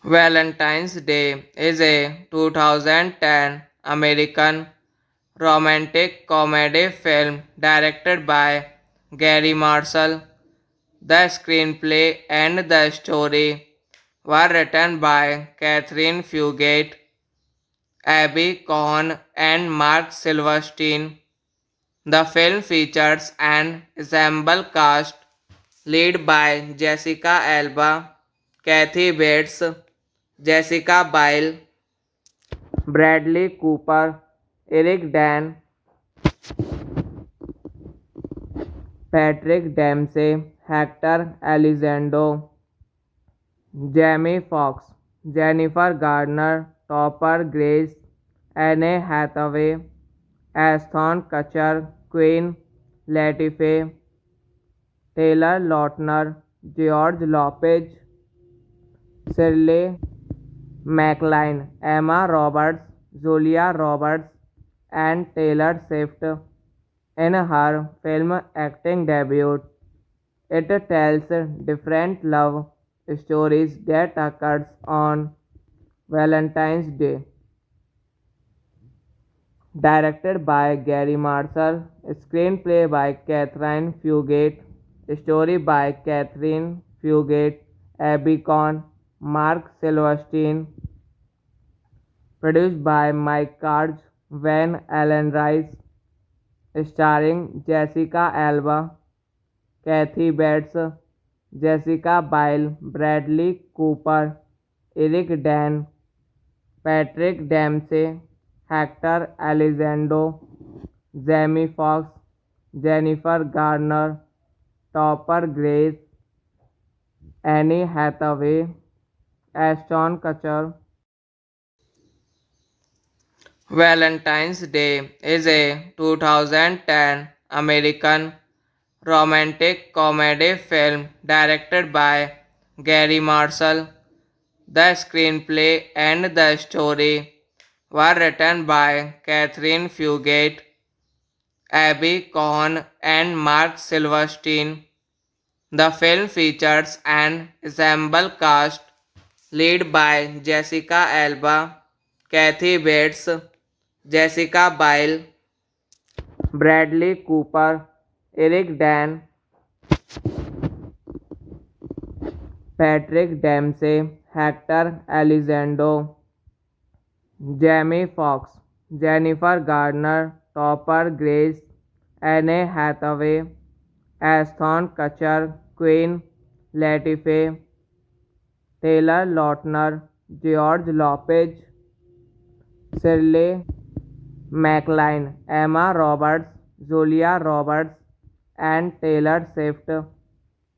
Valentine's Day is a 2010 American romantic comedy film directed by Gary Marshall. The screenplay and the story were written by Catherine Fugate, Abby Cohn, and Mark Silverstein. The film features an ensemble cast led by Jessica Alba, Kathy Bates, Jessica Biel, Bradley Cooper, Eric Dan, Patrick Dempsey, Hector Elizondo, Jamie Foxx, Jennifer Garner, Topper Grace, Anne Hathaway, Ashton Kutcher, Queen Latifah, Taylor Lautner, George Lopez, Shirley MacLaine, Emma Roberts, Julia Roberts, and Taylor Swift. In her film acting debut, it tells different love stories that occurs on Valentine's Day. Directed by Gary Marshall, screenplay by Catherine Fugate, story by Catherine Fugate, Abby Cohn, Mark Silverstein, produced by Mike Cards, Van Allen Rice, starring Jessica Alba, Kathy Bates, Jessica Biel, Bradley Cooper, Eric Dan, Patrick Dempsey, Hector Elizondo, Jamie Foxx, Jennifer Garner, Topper Grace, Anne Hathaway, Ashton Kutcher. Valentine's Day is a 2010 American romantic comedy film directed by Gary Marshall. The screenplay and the story were written by Catherine Fugate, Abby Cohn, and Mark Silverstein. The film features an ensemble cast led by Jessica Alba, Kathy Bates, Jessica Biel, Bradley Cooper, Eric Dan, Patrick Dempsey, Hector Elizondo, Jamie Foxx, Jennifer Garner, Topper Grace, Anne Hathaway, Ashton Kutcher, Queen Latifah, Taylor Lautner, George Lopez, Shirley MacLaine, Emma Roberts, Julia Roberts, and Taylor Swift.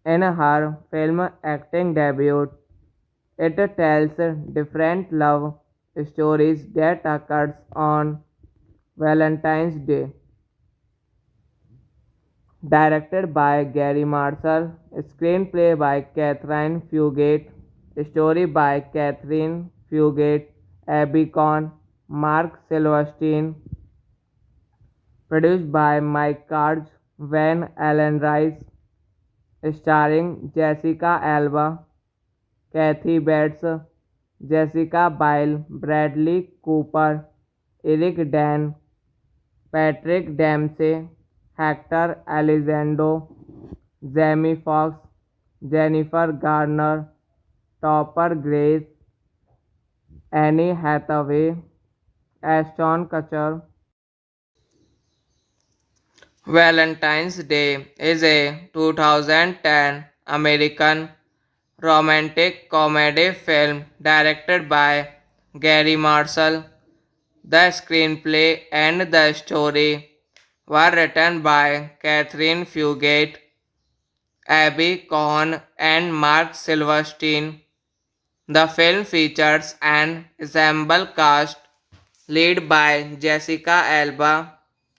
In her film acting debut, it tells different love stories that occurs on Valentine's Day. Directed by Gary Marshall, screenplay by Catherine Fugate, story by Catherine Fugate, Abby Cohn, Mark Silverstein, produced by Mike Cards, Van Allen Rice, starring Jessica Alba, Kathy Bates, Jessica Biel, Bradley Cooper, Eric Dan, Patrick Dempsey, Hector Elizondo, Jamie Foxx, Jennifer Garner, Topper Grace, Annie Hathaway, Ashton Kutcher. Valentine's Day is a 2010 American romantic comedy film directed by Gary Marshall. The screenplay and the story were written by Catherine Fugate, Abby Cohn, and Mark Silverstein. The film features an ensemble cast led by Jessica Alba,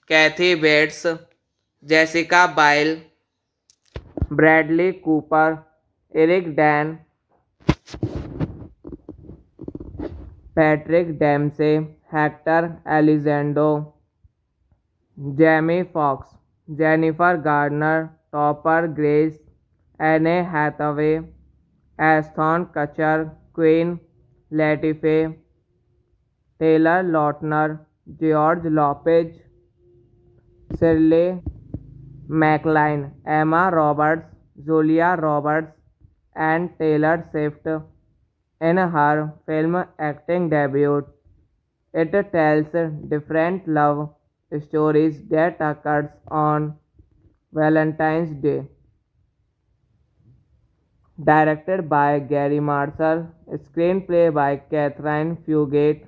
Kathy Bates, Jessica Biel, Bradley Cooper, Eric Dan, Patrick Dempsey, Hector Elizondo, Jamie Foxx, Jennifer Garner, Topper Grace, Anne Hathaway, Ashton Kutcher, Queen Latifah, Taylor Lautner, George Lopez, Shirley MacLaine, Emma Roberts, Julia Roberts, and Taylor Swift in her film acting debut. It tells different love stories that occurs on Valentine's Day. Directed by Gary Marshall, screenplay by Catherine Fugate,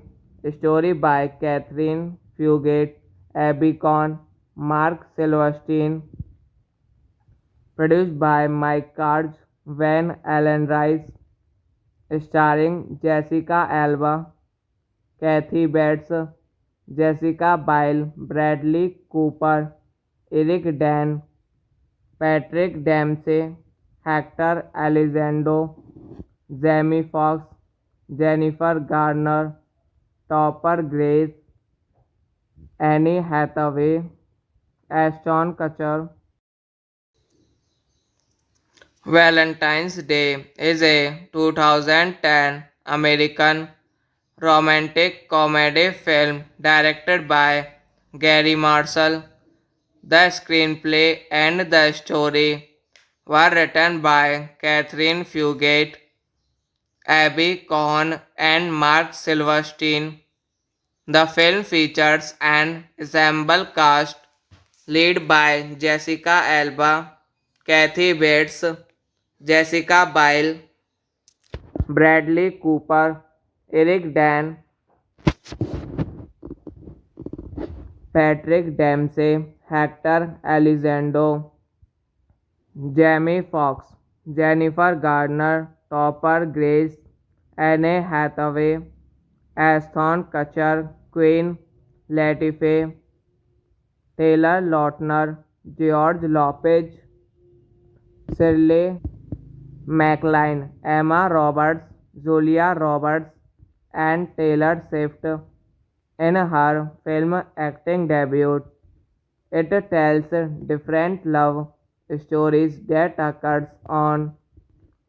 story by Catherine Fugate, Abby Cohn, Mark Silverstein, produced by Mike Cards, Van Allen Rice, starring Jessica Alba, Kathy Bates, Jessica Biel, Bradley Cooper, Eric Dan, Patrick Dempsey, Hector Elizondo, Jamie Foxx, Jennifer Garner, Topper Grace, Annie Hathaway, Ashton Kutcher. Valentine's Day is a 2010 American romantic comedy film directed by Gary Marshall. The screenplay and the story were written by Catherine Fugate, Abby Cohn, and Mark Silverstein. The film features an ensemble cast led by Jessica Alba, Kathy Bates, Jessica Biel, Bradley Cooper, Eric Dan, Patrick Dempsey, Hector Elizondo, Jamie Foxx, Jennifer Garner, Topper Grace, Anne Hathaway, Ashton Kutcher, Queen Latifah, Taylor Lautner, George Lopez, Shirley MacLaine, Emma Roberts, Julia Roberts, and Taylor Swift in her film acting debut. It tells different love stories that occurs on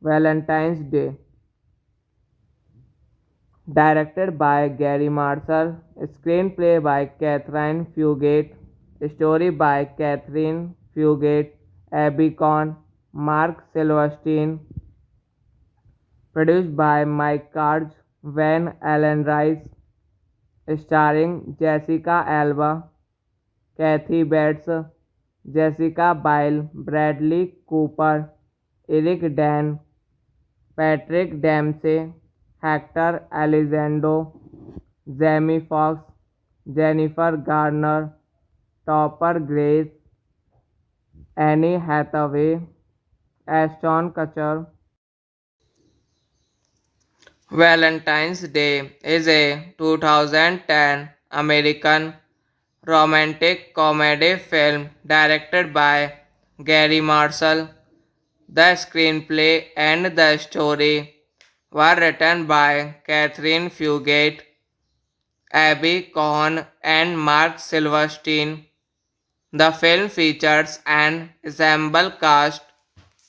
Valentine's Day. Directed by Gary Marshall, screenplay by Catherine Fugate, story by Catherine Fugate, Abby Cohn, Mark Silverstein, produced by Mike Cards, Van Allen Rice, starring Jessica Alba, Kathy Bates, Jessica Biel, Bradley Cooper, Eric Dan, Patrick Dempsey, Hector Elizondo, Jamie Foxx, Jennifer Garner, Topper Grace, Annie Hathaway, Ashton Kutcher. Valentine's Day is a 2010 American romantic comedy film directed by Gary Marshall. The screenplay and the story were written by Catherine Fugate, Abby Cohn, and Mark Silverstein. The film features an ensemble cast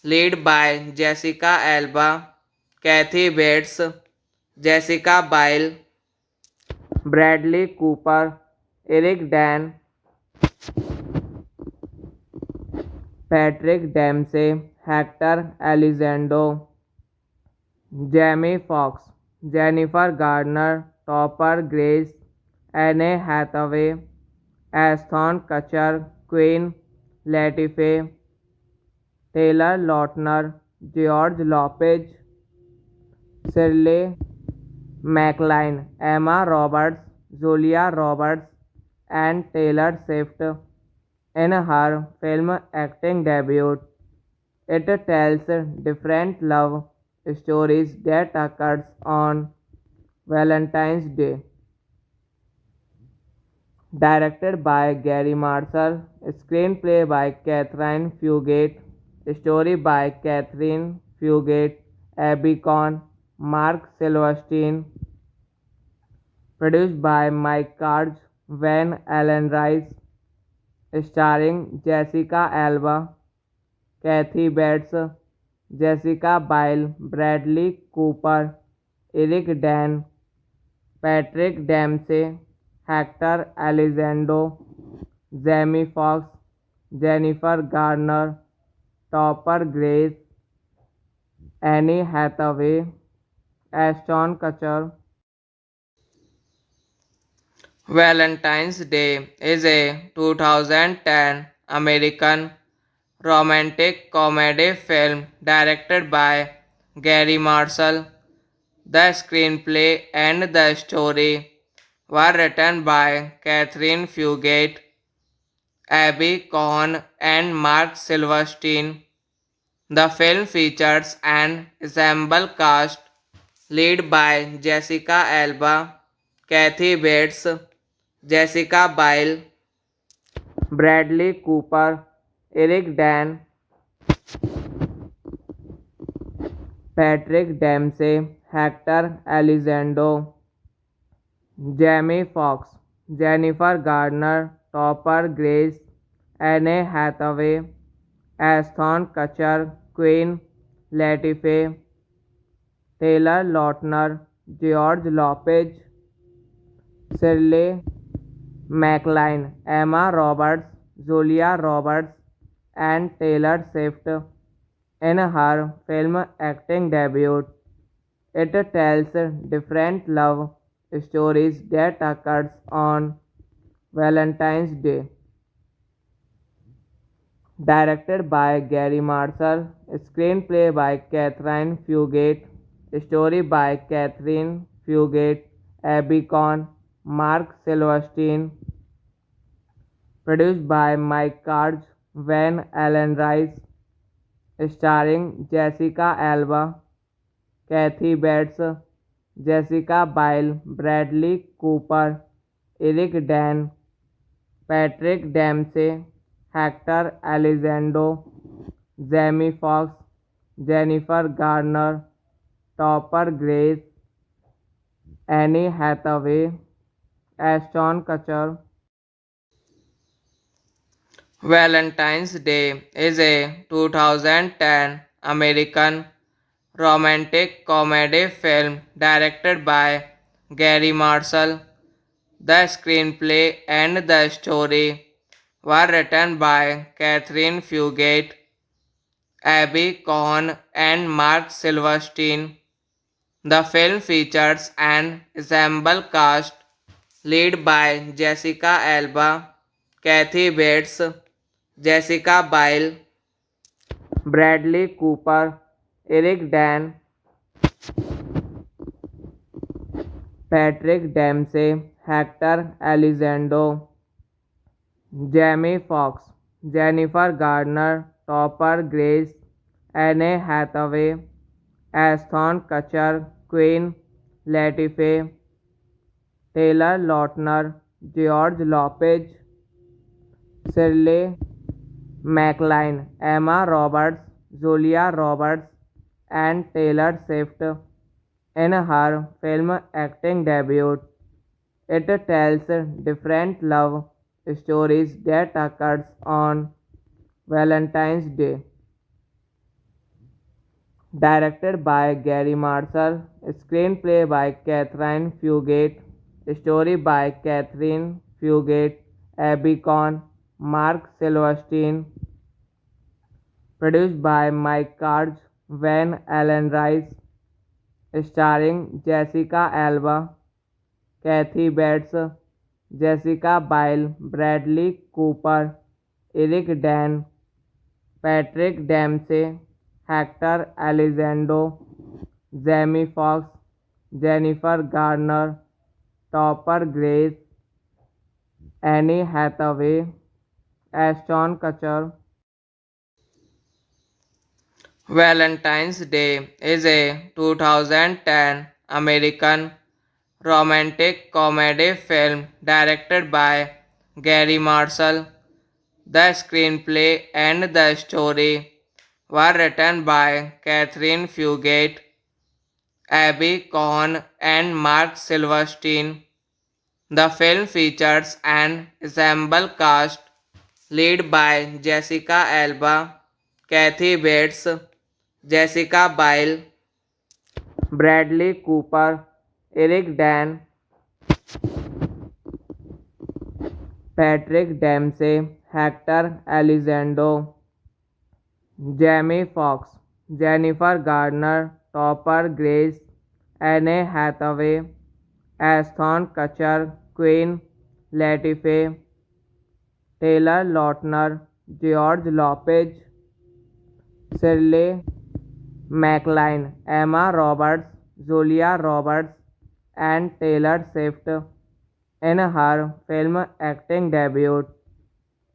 led by Jessica Alba, Kathy Bates, Jessica Biel, Bradley Cooper, Eric Dan, Patrick Dempsey, Hector Elizondo, Jamie Foxx, Jennifer Garner, Topper Grace, Anne Hathaway, Ashton Kutcher, Queen Latifah, Taylor Lautner, George Lopez, Shirley MacLaine, Emma Roberts, Julia Roberts, and Taylor Swift in her film acting debut. It tells different love stories that occurs on Valentine's Day. Directed by Gary Marshall, screenplay by Catherine Fugate, story by Catherine Fugate, Abby Cohn, Mark Silverstein, produced by Mike Carge, Van Allen Rice, starring Jessica Alba, Kathy Bates, Jessica Biel, Bradley Cooper, Eric Dan, Patrick Dempsey, Hector Elizondo, Jamie Foxx, Jennifer Garner, Topper Grace, Anne Hathaway, Ashton Kutcher. Valentine's Day is a 2010 American romantic comedy film directed by Gary Marshall. The screenplay and the story were written by Catherine Fugate, Abby Cohn, and Mark Silverstein. The film features an ensemble cast led by Jessica Alba, Kathy Bates, Jessica Biel, Bradley Cooper, Eric Dan, Patrick Dempsey, Hector Elizondo, Jamie Foxx, Jennifer Garner, Topper Grace, Anne Hathaway, Ashton Kutcher, Queen Latifah, Taylor Lautner, George Lopez, Shirley MacLaine, Emma Roberts, Julia Roberts, and Taylor Swift in her film acting debut. It tells different love stories that occurs on Valentine's Day. Directed by Gary Marshall, screenplay by Catherine Fugate, story by Catherine Fugate, Abby Cohn, Mark Silverstein, produced by Mike Carge, Van Allen Rice, starring Jessica Alba, Kathy Bates, Jessica Biel, Bradley Cooper, Eric Dan, Patrick Dempsey, Hector Elizondo, Jamie Foxx, Jennifer Garner, Topper Grace, Anne Hathaway, Ashton Kutcher. Valentine's Day is a 2010 American romantic comedy film directed by Gary Marshall. The screenplay and the story were written by Catherine Fugate, Abby Cohn, and Mark Silverstein. The film features an ensemble cast led by Jessica Alba, Kathy Bates, Jessica Biel, Bradley Cooper, Eric Dan, Patrick Dempsey, Hector Elizondo, Jamie Foxx, Jennifer Garner, Topper Grace, Anne Hathaway, Ashton Kutcher, Queen Latifah, Taylor Lautner, George Lopez, Shirley MacLaine, Emma Roberts, Julia Roberts, and Taylor Swift in her film acting debut. It tells different love stories that occurs on Valentine's Day. Directed by Gary Marshall, screenplay by Catherine Fugate, story by Catherine Fugate, Abby Cohn, Mark Silverstein, produced by Mike Carge, Van Allen Rice, starring Jessica Alba, Kathy Bates, Jessica Biel, Bradley Cooper, Eric Dan, Patrick Dempsey, Hector Elizondo, Jamie Foxx, Jennifer Garner, Topper Grace, Annie Hathaway, Ashton Kutcher. Valentine's Day is a 2010 American romantic comedy film directed by Gary Marshall. The screenplay and the story were written by Catherine Fugate, Abby Cohn, and Mark Silverstein. The film features an ensemble cast led by Jessica Alba, Kathy Bates, Jessica Biel, Bradley Cooper, Eric Dan, Patrick Dempsey, Hector Elizondo, Jamie Foxx, Jennifer Garner, Topper Grace, Anne Hathaway, Ashton Kutcher, Queen Latifah, Taylor Lautner, George Lopez, Shirley MacLaine, Emma Roberts, Julia Roberts, and Taylor Swift in her film acting debut.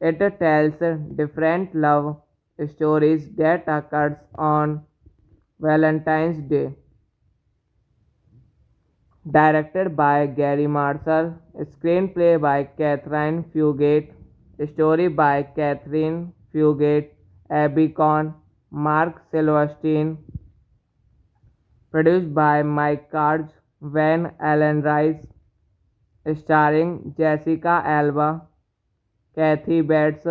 It tells different love stories that occurs on Valentine's Day. Directed by Gary Marshall, screenplay by Catherine Fugate, story by Catherine Fugate, Abby Cohn, Mark Silverstein, produced by Mike Carge, Van Allen Rice, starring Jessica Alba, Kathy Bates,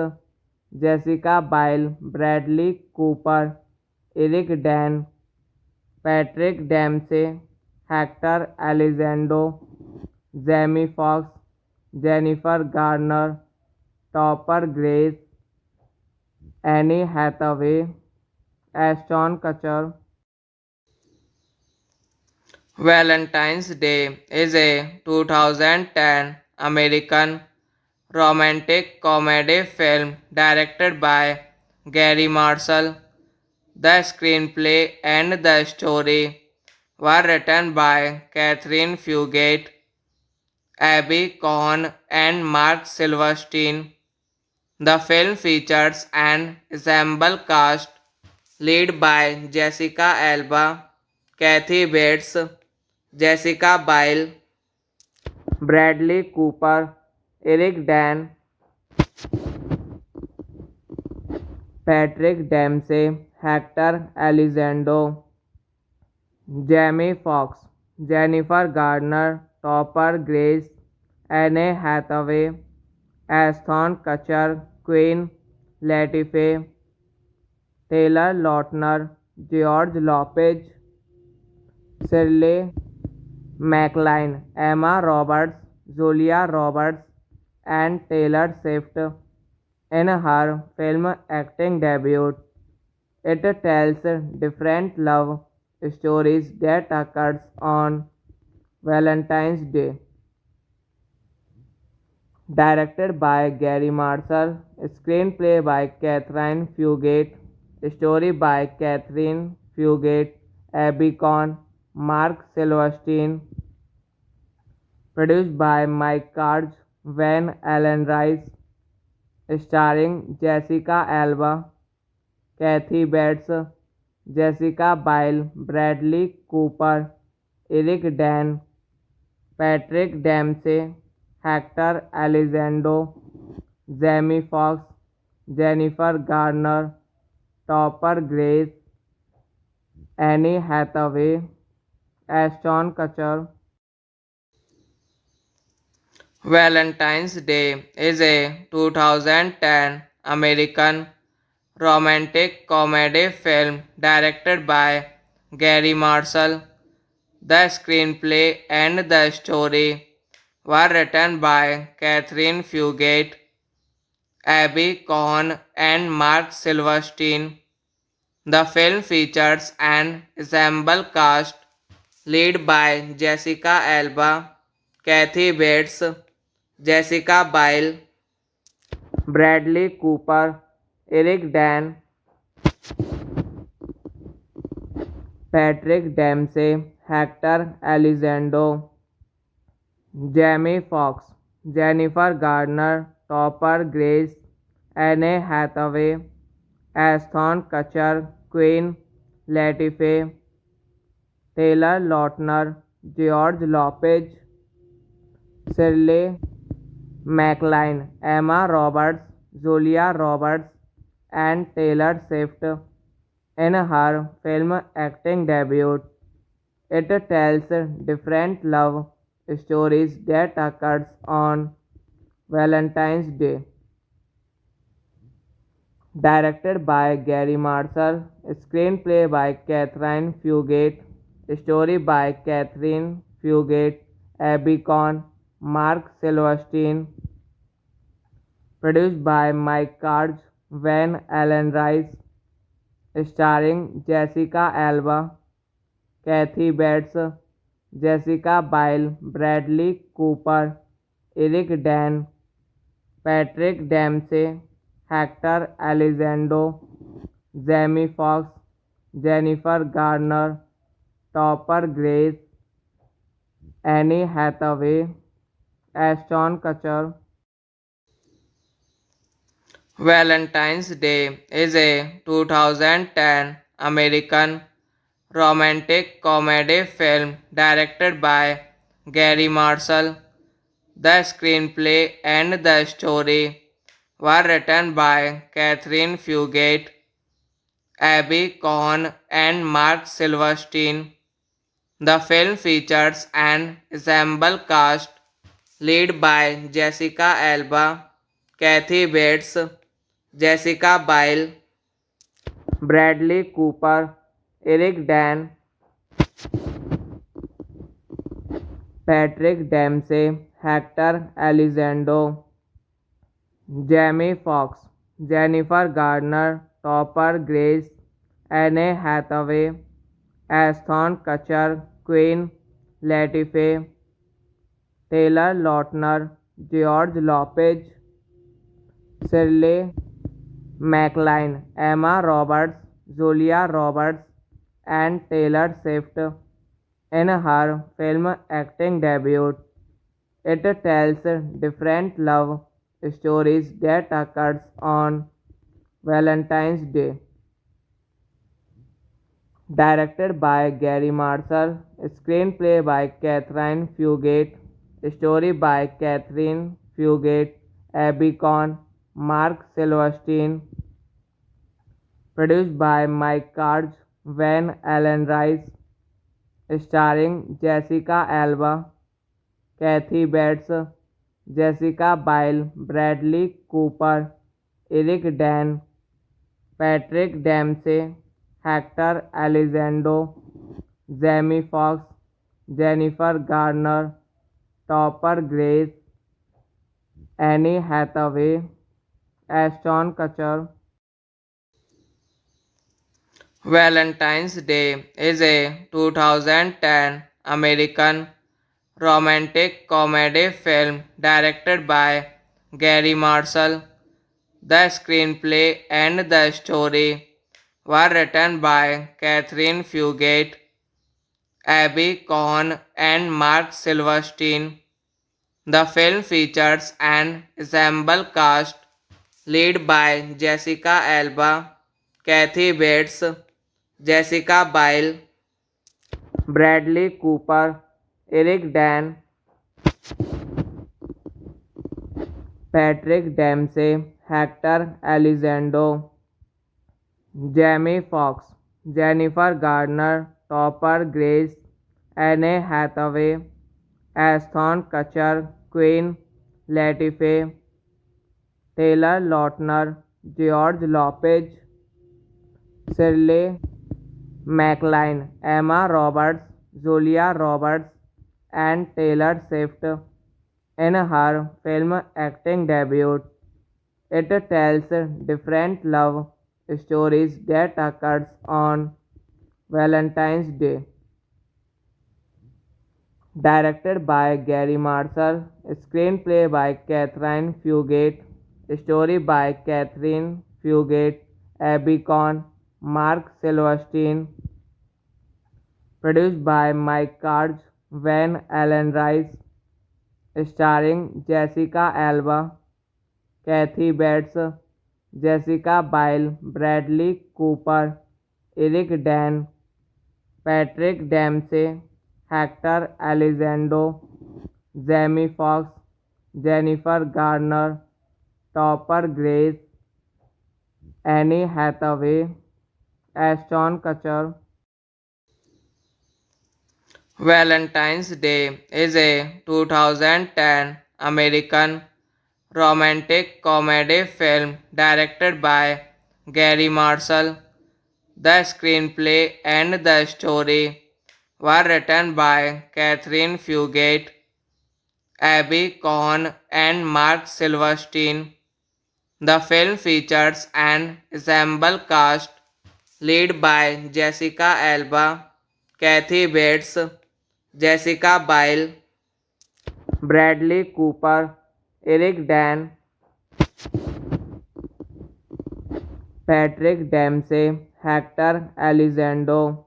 Jessica Biel, Bradley Cooper, Eric Dan, Patrick Dempsey, Hector Elizondo, Jamie Foxx, Jennifer Garner, Topper Grace, Annie Hathaway, Ashton Kutcher. Valentine's Day is a 2010 American romantic comedy film directed by Gary Marshall. The screenplay and the story were written by Catherine Fugate, Abby Cohn, and Mark Silverstein. The film features an ensemble cast led by Jessica Alba, Kathy Bates, Jessica Biel, Bradley Cooper, Eric Dan, Patrick Dempsey, Hector Elizondo, Jamie Foxx, Jennifer Garner, Topper Grace, Anne Hathaway, Ashton Kutcher, Queen Latifah, Taylor Lautner, George Lopez, Shirley MacLaine, Emma Roberts, Julia Roberts, and Taylor Swift in her film acting debut. It tells different love stories that occurs on Valentine's Day. Directed by Gary Marshall, screenplay by Catherine Fugate, story by Catherine Fugate, Abby Cohn, Mark Silverstein, produced by Mike Carge, Van Allen Rice, starring Jessica Alba, Kathy Bates, Jessica Biel, Bradley Cooper, Eric Dan, Patrick Dempsey, Hector Elizondo, Jamie Foxx, Jennifer Garner, Topper Grace, Annie Hathaway, Ashton Kutcher. Valentine's Day is a 2010 American romantic comedy film directed by Gary Marshall. The screenplay and the story were written by Catherine Fugate, Abby Cohn, and Mark Silverstein. The film features an ensemble cast led by Jessica Alba, Kathy Bates, Jessica Biel, Bradley Cooper, Eric Dan, Patrick Dempsey, Hector Elizondo, Jamie Foxx, Jennifer Garner, Topper Grace, Anne Hathaway, Ashton Kutcher, Queen Latifah, Taylor Lautner, George Lopez, Shirley MacLaine, Emma Roberts, Julia Roberts, and Taylor Swift in her film acting debut. It tells different love stories that occurs on Valentine's Day. Directed by Gary Marshall, screenplay by Catherine Fugate, story by Catherine Fugate, Abby Cohn, Mark Silverstein, produced by Mike Cards, Van Allen Rice, starring Jessica Alba, Kathy Bates, Jessica Biel, Bradley Cooper, Eric Dan, Patrick Dempsey, Hector Elizondo, Jamie Foxx, Jennifer Garner, Topper Grace, Annie Hathaway, Ashton Kutcher. Valentine's Day is a 2010 American romantic comedy film directed by Gary Marshall. The screenplay and the story were written by Catherine Fugate, Abby Cohn, and Mark Silverstein. The film features an ensemble cast led by Jessica Alba, Kathy Bates, Jessica Biel, Bradley Cooper, Eric Dan, Patrick Dempsey, Hector Elizondo, Jamie Foxx, Jennifer Garner, Topper Grace, Anne Hathaway, Ashton Kutcher, Queen Latifah, Taylor Lautner, George Lopez, Shirley MacLaine, Emma Roberts, Julia Roberts, and Taylor Swift in her film acting debut. It tells different love stories that occurs on Valentine's Day. Directed by Gary Marshall, screenplay by Catherine Fugate, story by Catherine Fugate, Abby Cohn, Mark Silverstein, produced by Mike Cards, Van Allen Rice, starring Jessica Alba, Kathy Bates, Jessica Biel, Bradley Cooper, Eric Dan, Patrick Dempsey, Hector Elizondo, Jamie Foxx, Jennifer Garner, Topper Grace, Annie Hathaway, Ashton Kutcher. Valentine's Day is a 2010 American romantic comedy film directed by Gary Marshall. The screenplay and the story were written by Catherine Fugate, Abby Cohn, and Mark Silverstein. The film features an ensemble cast led by Jessica Alba, Kathy Bates, Jessica Biel, Bradley Cooper, Eric Dan, Patrick Dempsey, Hector Elizondo, Jamie Foxx, Jennifer Garner, Topper Grace, Anne Hathaway, Ashton Kutcher, Queen Latifah, Taylor Lautner, George Lopez, Shirley MacLaine, Emma Roberts, Julia Roberts, and Taylor Swift in her film acting debut. It tells different love stories that occurs on Valentine's Day. Directed by Gary Marshall, screenplay by Catherine Fugate, story by Catherine Fugate, Abby Cohn, Mark Silverstein, produced by Mike Carge, Van Allen Rice, starring Jessica Alba, Kathy Bates, Jessica Biel, Bradley Cooper, Eric Dan, Patrick Dempsey, Hector Elizondo, Jamie Foxx, Jennifer Garner, Topper Grace, Anne Hathaway, Ashton Kutcher. Valentine's Day is a 2010 American romantic comedy film directed by Gary Marshall. The screenplay and the story were written by Catherine Fugate, Abby Cohn, and Mark Silverstein. The film features an ensemble cast led by Jessica Alba, Kathy Bates, Jessica Biel, Bradley Cooper, Eric Dan, Patrick Dempsey, Hector Elizondo,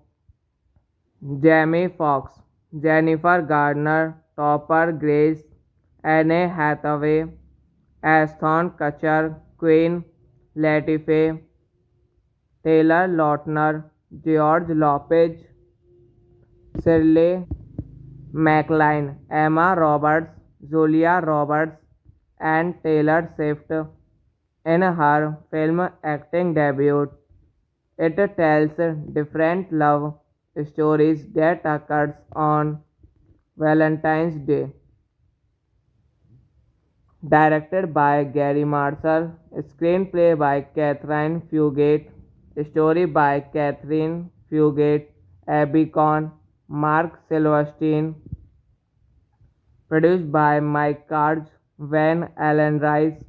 Jamie Foxx, Jennifer Garner, Topper Grace, Anne Hathaway, Ashton Kutcher, Queen Latifah, Taylor Lautner, George Lopez, Shirley MacLaine, Emma Roberts, Julia Roberts, and Taylor Swift in her film acting debut. It tells different love stories that occurs on Valentine's Day. Directed by Gary Marshall, screenplay by Catherine Fugate, story by Catherine Fugate, Abby Cohn, Mark Silverstein, produced by Mike Carge, Van Allen Rice,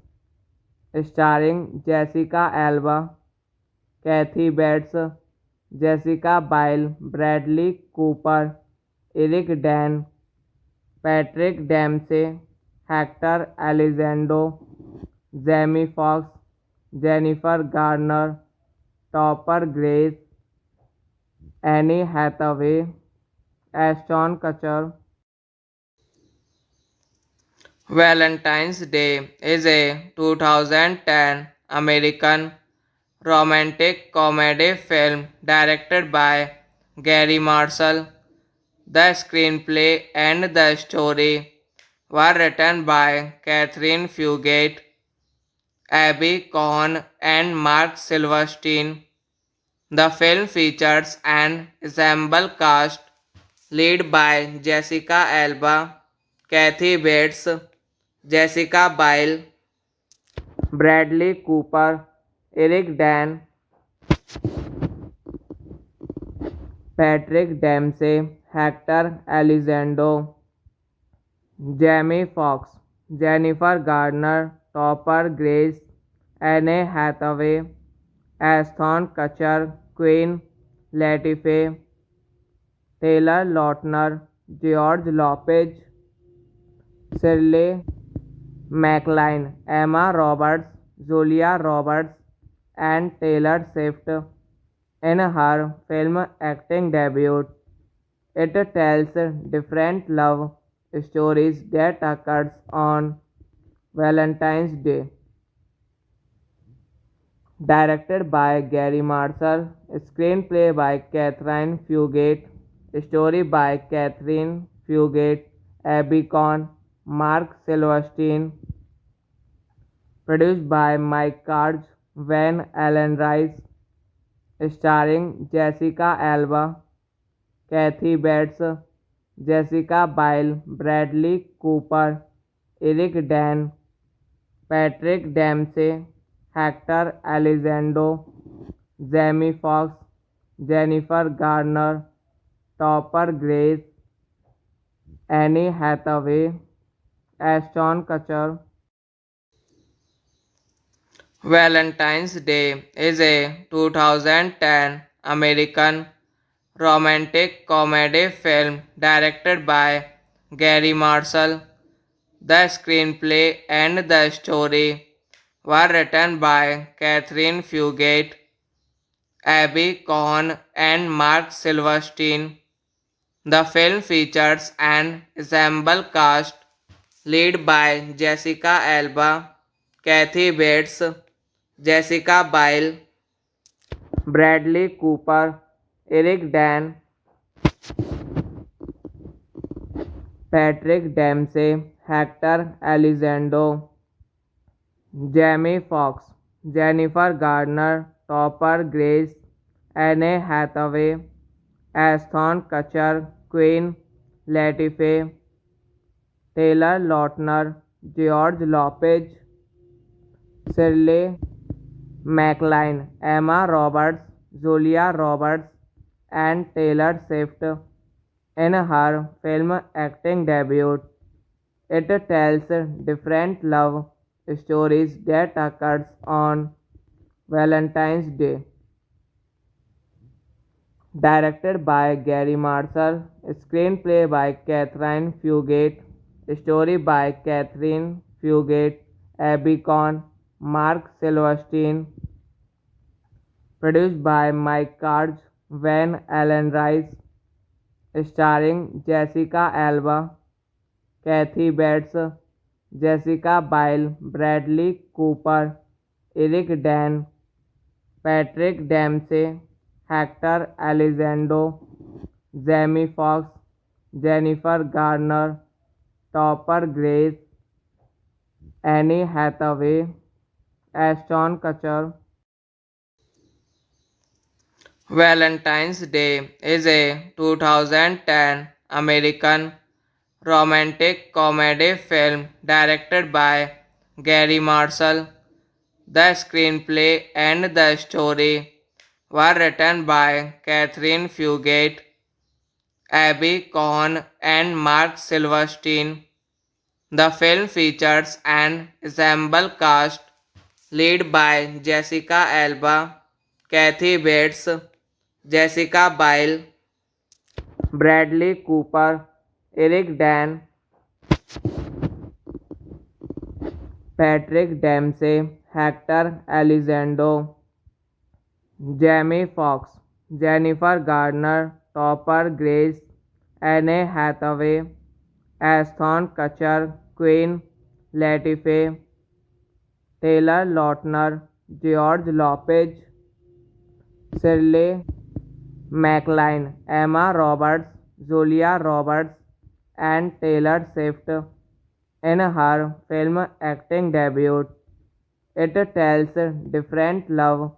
starring Jessica Alba, Kathy Bates, Jessica Biel, Bradley Cooper, Eric Dan, Patrick Dempsey, Hector Elizondo, Jamie Foxx, Jennifer Garner, Topper Grace, Anne Hathaway, Ashton Kutcher. Valentine's Day is a 2010 American romantic comedy film directed by Gary Marshall. The screenplay and the story were written by Catherine Fugate, Abby Cohn, and Mark Silverstein. The film features an ensemble cast led by Jessica Alba, Kathy Bates, Jessica Biel, Bradley Cooper, Eric Dan, Patrick Dempsey, Hector Elizondo, Jamie Foxx, Jennifer Garner, Topper Grace, Anne Hathaway, Ashton Kutcher, Queen Latifah, Taylor Lautner, George Lopez, Shirley MacLaine, Emma Roberts, Julia Roberts, and Taylor Swift in her film acting debut. It tells different love stories that occurs on Valentine's Day. Directed by Gary Marshall, screenplay by Catherine Fugate, story by Catherine Fugate, Abby Cohn, Mark Silverstein, produced by Mike Carge, Van Allen Rice, starring Jessica Alba, Kathy Bates, Jessica Biel, Bradley Cooper, Eric Dan, Patrick Dempsey, Hector Elizondo, Jamie Foxx, Jennifer Garner, Topper Grace, Annie Hathaway, Ashton Kutcher. Valentine's Day is a 2010 American romantic comedy film directed by Gary Marshall. The screenplay and the story were written by Catherine Fugate, Abby Cohn, and Mark Silverstein. The film features an ensemble cast led by Jessica Alba, Kathy Bates, Jessica Biel, Bradley Cooper, Eric Dan, Patrick Dempsey, Hector Elizondo, Jamie Foxx, Jennifer Garner, Topper Grace, Anne Hathaway, Ashton Kutcher, Queen Latifah, Taylor Lautner, George Lopez, Shirley MacLaine, Emma Roberts, Julia Roberts, and Taylor Swift in her film acting debut. It tells different love stories that occurs on Valentine's Day. Directed by Gary Marshall, screenplay by Catherine Fugate, story by Catherine Fugate, Abby Cohn, Mark Silverstein, produced by Mike Carge, Van Allen Rice, starring Jessica Alba, Kathy Bates, Jessica Biel, Bradley Cooper, Eric Dan, Patrick Dempsey, Hector Elizondo, Jamie Foxx, Jennifer Garner, Topper Grace, Annie Hathaway, Ashton Kutcher. Valentine's Day is a 2010 American romantic comedy film directed by Gary Marshall. The screenplay and the story were written by Catherine Fugate, Abby Cohn, and Mark Silverstein. The film features an ensemble cast led by Jessica Alba, Kathy Bates, Jessica Biel, Bradley Cooper, Eric Dan, Patrick Dempsey, Hector Elizondo, Jamie Foxx, Jennifer Garner, Topper Grace, Anne Hathaway, Ashton Kutcher, Queen Latifah, Taylor Lautner, George Lopez, Shirley MacLaine, Emma Roberts, Julia Roberts, and Taylor Swift in her film acting debut. It tells different love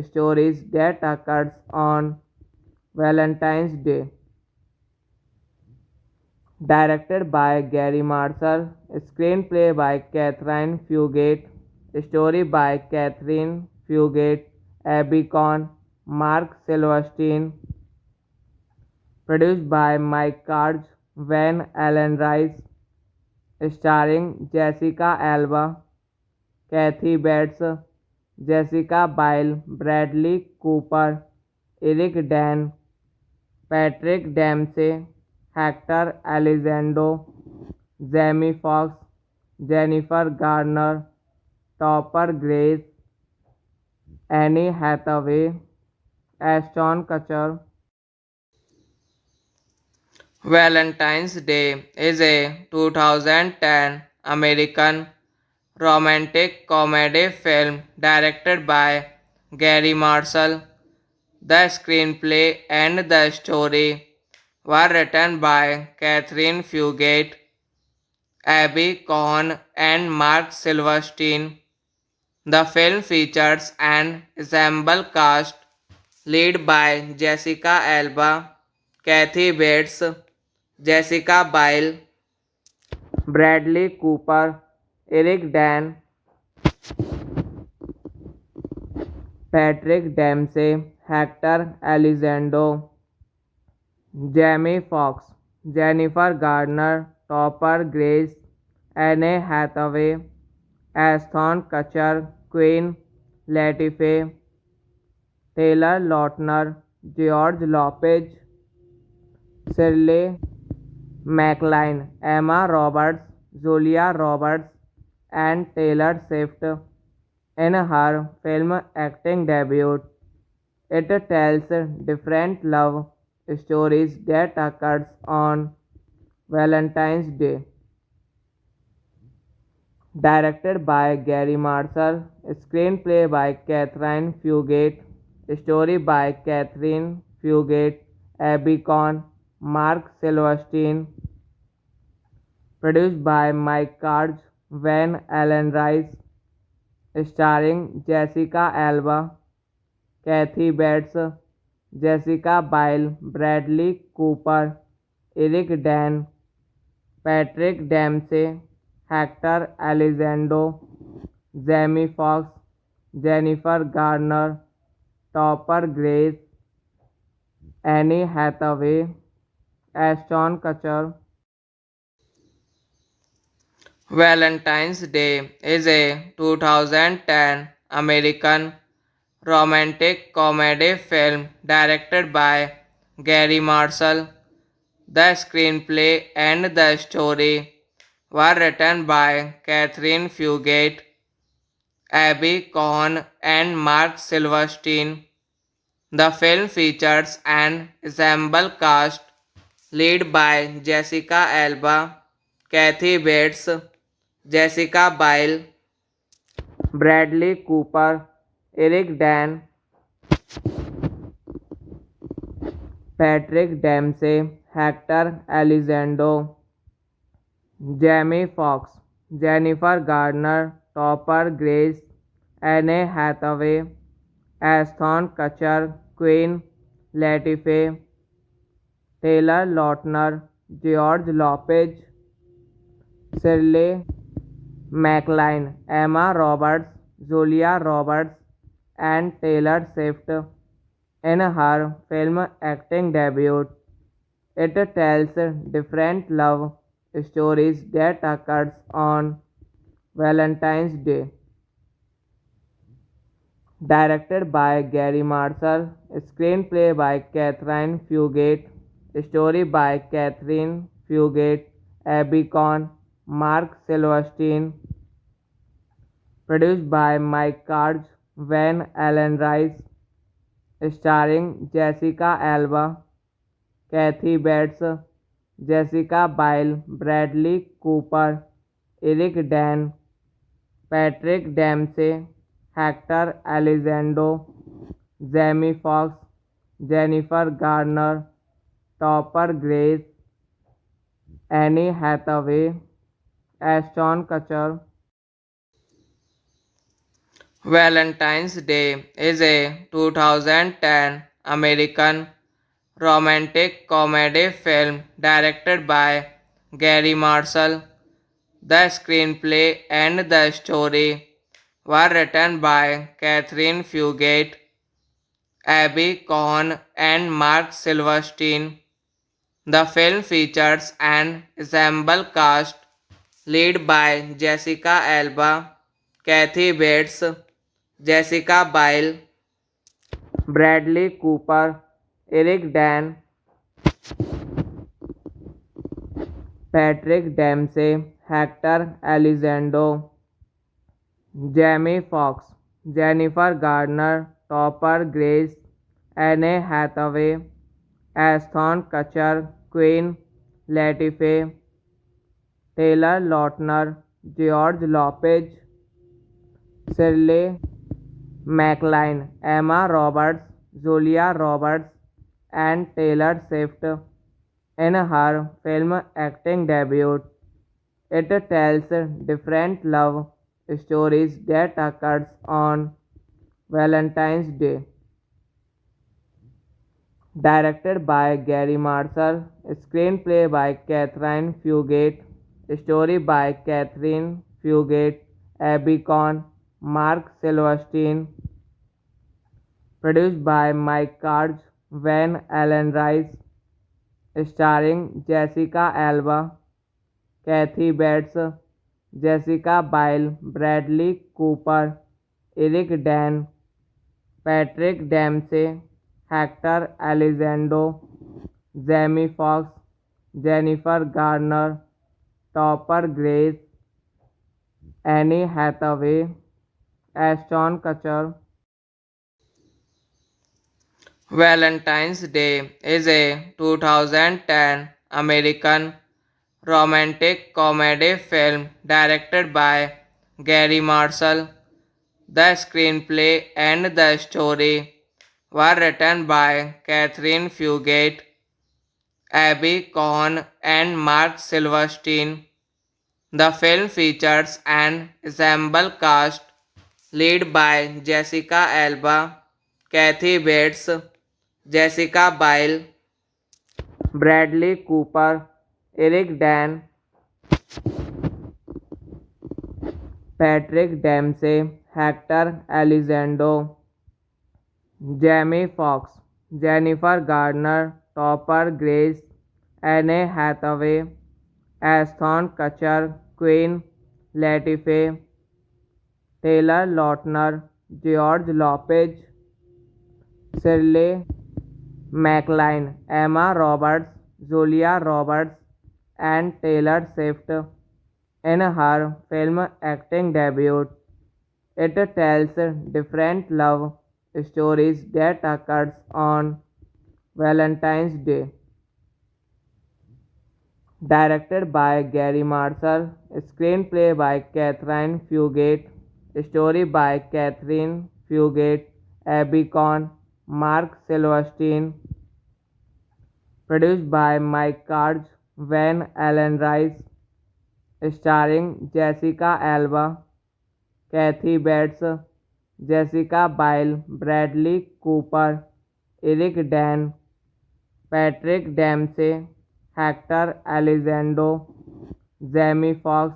stories that occurs on Valentine's Day. Directed by Gary Marshall, screenplay by Catherine Fugate, story by Catherine Fugate, Abby Cohn, Mark Silverstein, produced by Mike Carge, Van Allen Rice, starring Jessica Alba, Kathy Bates, Jessica Biel, Bradley Cooper, Eric Dan, Patrick Dempsey, Hector Elizondo, Jamie Foxx, Jennifer Garner, Topper Grace, Annie Hathaway, Ashton Kutcher. Valentine's Day is a 2010 American romantic comedy film directed by Gary Marshall. The screenplay and the story were written by Catherine Fugate, Abby Cohn, and Mark Silverstein. The film features an ensemble cast led by Jessica Alba, Kathy Bates, Jessica Biel, Bradley Cooper, Eric Dan, Patrick Dempsey, Hector Elizondo, Jamie Foxx, Jennifer Garner, Topper Grace, Anne Hathaway, Ashton Kutcher, Queen Latifah, Taylor Lautner, George Lopez, Shirley MacLaine, Emma Roberts, Julia Roberts, and Taylor Swift in her film acting debut. It tells different love stories that occurs on Valentine's Day. Directed by Gary Marshall, screenplay by Catherine Fugate, story by Catherine Fugate, Abby Cohn, Mark Silverstein, produced by Mike Cards, Van Allen Rice, starring Jessica Alba, Kathy Bates, Jessica Biel, Bradley Cooper, Eric Dan, Patrick Dempsey, Hector Elizondo, Jamie Foxx, Jennifer Garner, Topper Grace, Anne Hathaway, Ashton Kutcher. Valentine's Day is a 2010 American romantic comedy film directed by Gary Marshall. The screenplay and the story were written by Catherine Fugate, Abby Cohn, and Mark Silverstein. The film features an ensemble cast led by Jessica Alba, Kathy Bates, Jessica Biel, Bradley Cooper, Eric Dan, Patrick Dempsey, Hector Elizondo, Jamie Foxx, Jennifer Garner, Topper Grace, Anne Hathaway, Ashton Kutcher, Queen Latifah, Taylor Lautner, George Lopez, Shirley MacLaine, Emma Roberts, Julia Roberts, and Taylor Swift in her film acting debut. It tells different love stories that occurs on Valentine's Day. Directed by Gary Marshall, screenplay by Catherine Fugate, story by Catherine Fugate, Abby Cohn, Mark Silverstein, produced by Mike Cards, Van Allen Rice, starring Jessica Alba, Kathy Bates, Jessica Biel, Bradley Cooper, Eric Dan, Patrick Dempsey, Hector Elizondo, Jamie Foxx, Jennifer Garner, Topper Grace, Anne Hathaway, Ashton Kutcher. Valentine's Day is a 2010 American romantic comedy film directed by Gary Marshall. The screenplay and the story were written by Catherine Fugate, Abby Cohn, and Mark Silverstein. The film features an ensemble cast led by Jessica Alba, Kathy Bates, Jessica Biel, Bradley Cooper, Eric Dan, Patrick Dempsey, Hector Elizondo, Jamie Foxx, Jennifer Garner, Topper Grace, Anne Hathaway, Ashton Kutcher, Queen Latifah, Taylor Lautner, George Lopez, Shirley MacLaine, Emma Roberts, Julia Roberts, and Taylor Swift in her film acting debut. It tells different love stories that occurs on Valentine's Day. Directed by Gary Marshall, screenplay by Catherine Fugate, story by Catherine Fugate, Abby Conn, Mark Silverstein, produced by Mike Carge, Van Allen Rice, starring Jessica Alba, Kathy Bates, Jessica Biel, Bradley Cooper, Eric Dan, Patrick Dempsey, Hector Elizondo, Jamie Foxx, Jennifer Garner, Topper Grace, Annie Hathaway, Ashton Kutcher. Valentine's Day is a 2010 American romantic comedy film directed by Gary Marshall. The screenplay and the story were written by Catherine Fugate, Abby Cohn, and Mark Silverstein. The film features an ensemble cast led by Jessica Alba, Kathy Bates, Jessica Biel, Bradley Cooper, Eric Dan, Patrick Dempsey, Hector Elizondo, Jamie Foxx, Jennifer Garner, Topper Grace, Anne Hathaway, Ashton Kutcher, Queen Latifah, Taylor Lautner, George Lopez, Shirley MacLaine, Emma Roberts, Julia Roberts, and Taylor Swift in her film acting debut. It tells different love stories that occurs on Valentine's Day. Directed by Gary Marshall, screenplay by Catherine Fugate, story by Catherine Fugate, Abby Conn, Mark Silverstein, produced by Mike Carge, Van Allen Rice, starring Jessica Alba, Kathy Bates, Jessica Biel, Bradley Cooper, Eric Dan, Patrick Dempsey, Hector Elizondo, Jamie Foxx,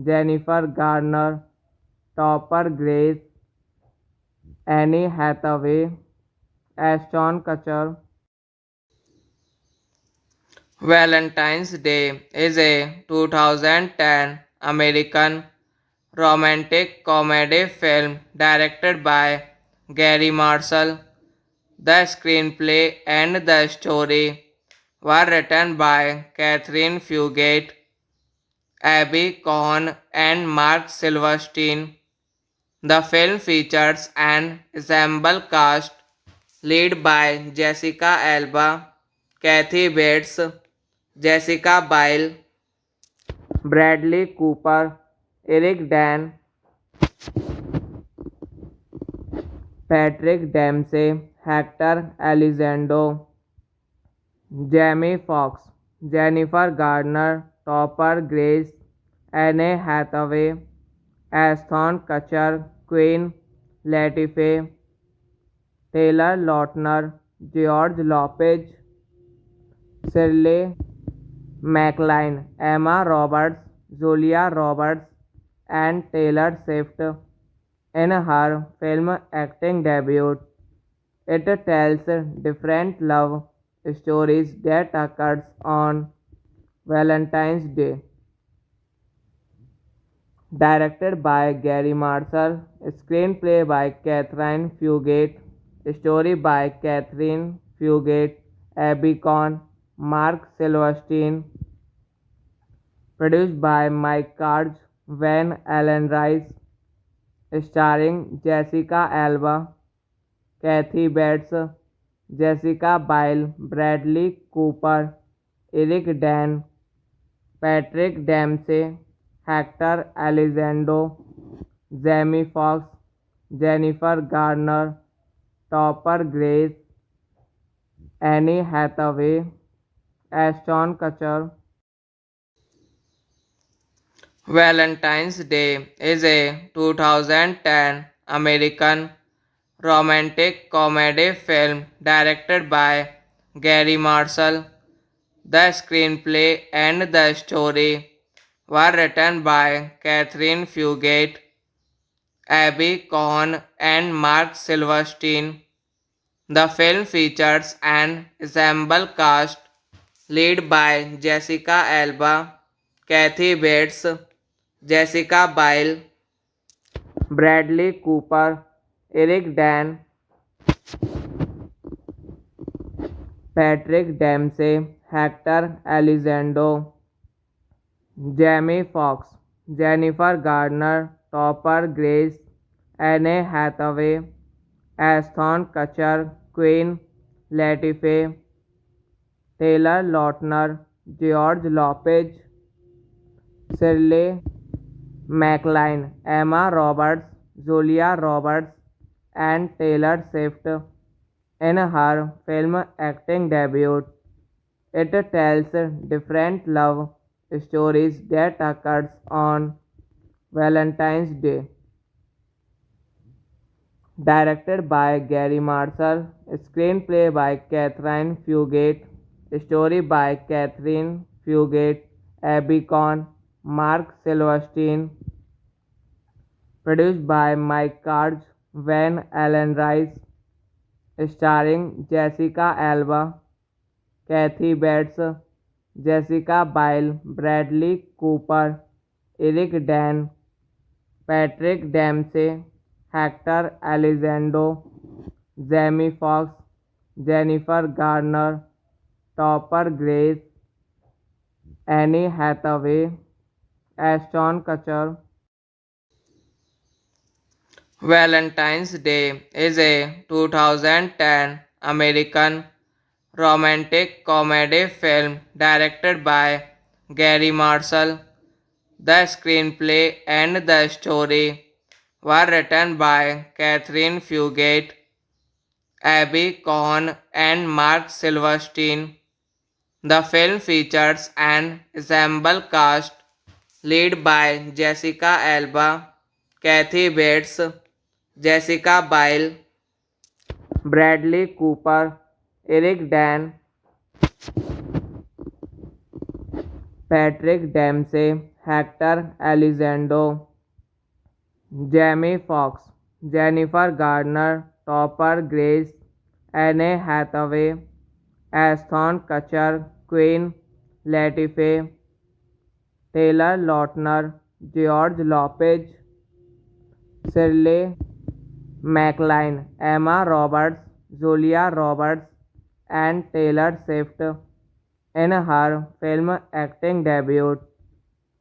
Jennifer Garner, Topper Grace, Annie Hathaway, Ashton Kutcher. Valentine's Day is a 2010 American romantic comedy film directed by Gary Marshall. The screenplay and the story were written by Catherine Fugate, Abby Cohn, and Mark Silverstein. The film features an ensemble cast led by Jessica Alba, Kathy Bates, Jessica Biel, Bradley Cooper, Eric Dan, Patrick Dempsey, Hector Elizondo, Jamie Foxx, Jennifer Garner, Topper Grace, Anne Hathaway, Ashton Kutcher, Queen Latifah, Taylor Lautner, George Lopez, Shirley MacLaine, Emma Roberts, Julia Roberts, and Taylor Swift in her film acting debut. It tells different love stories that occurs on Valentine's Day. Directed by Gary Marshall, screenplay by Catherine Fugate, story by Catherine Fugate, Abby Conn, Mark Silverstein, produced by Mike Carge, Van Allen Rice, starring Jessica Alba, Kathy Bates, Jessica Biel, Bradley Cooper, Eric Dan, Patrick Dempsey, Hector Elizondo, Jamie Foxx, Jennifer Garner, Topper Grace, Annie Hathaway, Ashton Kutcher. Valentine's Day is a 2010 American romantic comedy film directed by Gary Marshall. The screenplay and the story were written by Catherine Fugate, Abby Cohn, and Mark Silverstein. The film features an ensemble cast led by Jessica Alba, Kathy Bates, Jessica Biel, Bradley Cooper, Eric Dan, Patrick Dempsey, Hector Elizondo, Jamie Foxx, Jennifer Garner, Topper Grace, Anne Hathaway, Ashton Kutcher, Queen Latifah, Taylor Lautner, George Lopez, Shirley MacLaine, Emma Roberts, Julia Roberts, and Taylor Swift in her film acting debut. It tells different love stories that occurs on Valentine's Day. Directed by Gary Marshall, screenplay by Catherine Fugate, story by Catherine Fugate, Abby Cohn, Mark Silverstein, produced by Mike Carge, Van Allen Rice, starring Jessica Alba, Kathy Bates, Jessica Biel, Bradley Cooper, Eric Dan, Patrick Dempsey, Hector Elizondo, Jamie Foxx, Jennifer Garner, Topper Grace, Anne Hathaway, Ashton Kutcher. Valentine's Day is a 2010 American romantic comedy film directed by Gary Marshall. The screenplay and the story were written by Catherine Fugate, Abby Cohn, and Mark Silverstein. The film features an ensemble cast led by Jessica Alba, Kathy Bates, Jessica Biel, Bradley Cooper, Eric Dan, Patrick Dempsey, Hector Elizondo, Jamie Foxx, Jennifer Garner, Topper Grace, Anne Hathaway, Ashton Kutcher, Queen Latifah, Taylor Lautner, George Lopez, Shirley MacLaine, Emma Roberts, Julia Roberts, and Taylor Swift in her film acting debut.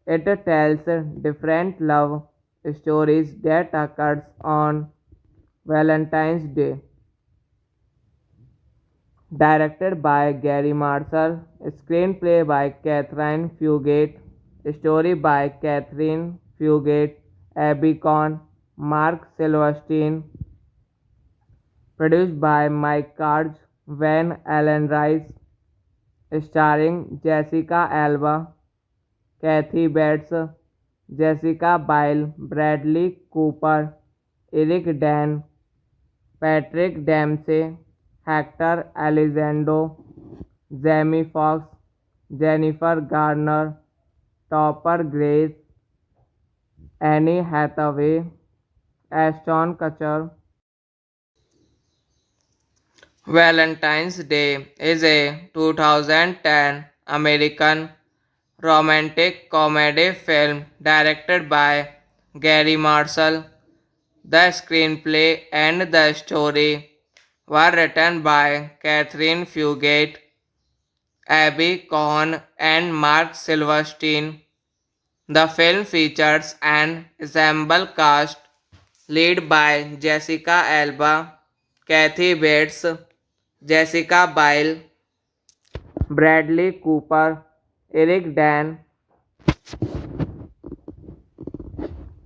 It tells different love stories that occurs on Valentine's Day. Directed by Gary Marshall, screenplay by Catherine Fugate, story by Catherine Fugate, Abby Cohn, Mark Silverstein, produced by Mike Carge, Van Allen Rice, starring Jessica Alba, Kathy Bates, Jessica Biel, Bradley Cooper, Eric Dan, Patrick Dempsey, Hector Elizondo, Jamie Foxx, Jennifer Garner, Topper Grace, Anne Hathaway, Ashton Kutcher. Valentine's Day is a 2010 American romantic comedy film directed by Gary Marshall. The screenplay and the story were written by Catherine Fugate, Abby Cohn, and Mark Silverstein. The film features an ensemble cast led by Jessica Alba, Kathy Bates, Jessica Biel, Bradley Cooper, Eric Dan,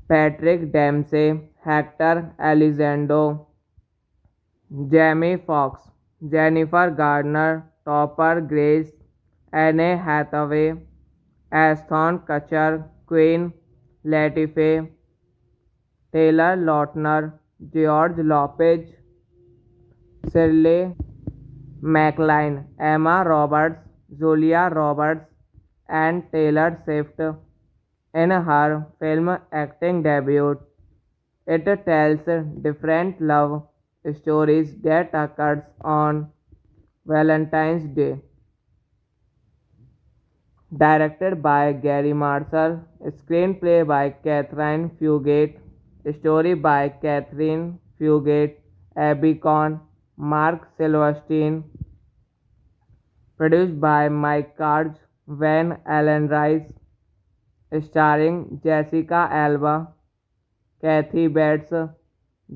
Patrick Dempsey, Hector Elizondo, Jamie Foxx, Jennifer Garner, Topper Grace, Anne Hathaway, Ashton Kutcher, Queen Latife, Taylor Lautner, George Lopez, Shirley MacLaine, Emma Roberts, Julia Roberts, and Taylor Swift in her film acting debut. It tells different love stories that occurs on Valentine's Day. Directed by Gary Marshall, screenplay by Catherine Fugate, story by Catherine Fugate, Abby Cohn, Mark Silverstein, produced by Mike Carge, Van Allen Rice, starring Jessica Alba, Kathy Bates,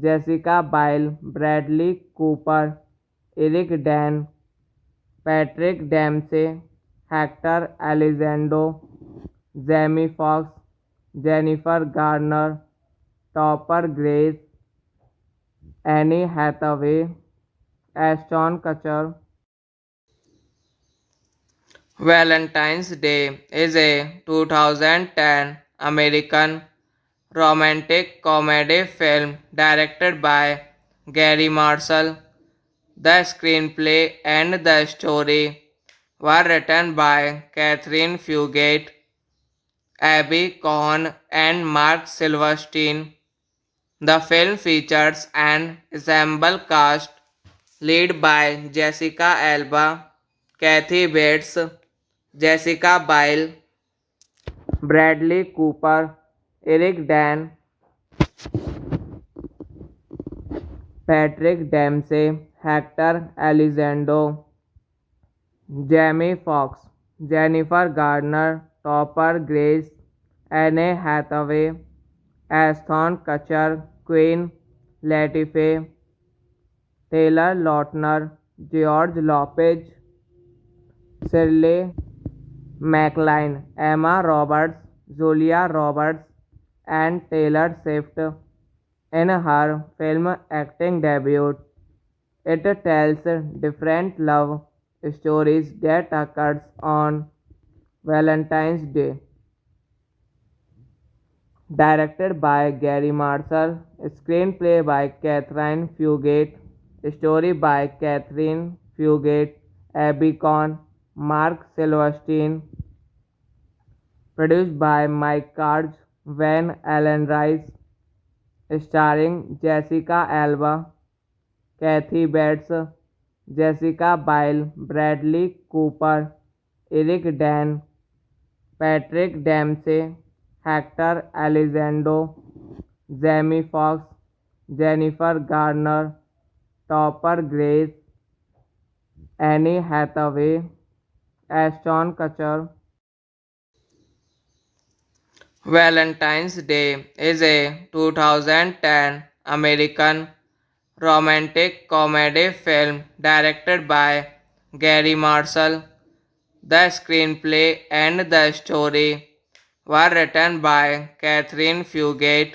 Jessica Biel, Bradley Cooper, Eric Dan, Patrick Dempsey, Hector Elizondo, Jamie Foxx, Jennifer Garner, Topper Grace, Annie Hathaway, Ashton Kutcher. Valentine's Day is a 2010 American romantic comedy film directed by Gary Marshall. The screenplay and the story were written by Catherine Fugate, Abby Cohn, and Mark Silverstein. The film features an ensemble cast led by Jessica Alba, Kathy Bates, Jessica Biel, Bradley Cooper, Eric Dan, Patrick Dempsey, Hector Elizondo, Jamie Foxx, Jennifer Garner, Topper Grace, Anne Hathaway, Ashton Kutcher, Queen Latifah, Taylor Lautner, George Lopez, Shirley MacLaine, Emma Roberts, Julia Roberts, and Taylor Swift in her film acting debut. It tells different love stories that occurs on Valentine's Day. Directed by Gary Marshall, screenplay by Catherine Fugate, story by Catherine Fugate, Abby Cohn, Mark Silverstein, produced by Mike Carge, Van Allen Rice, starring Jessica Alba, Kathy Bates, Jessica Biel, Bradley Cooper, Eric Dan, Patrick Dempsey, Hector Elizondo, Jamie Foxx, Jennifer Garner, Topper Grace, Annie Hathaway, Ashton Kutcher. Valentine's Day is a 2010 American romantic comedy film directed by Gary Marshall. The screenplay and the story were written by Catherine Fugate,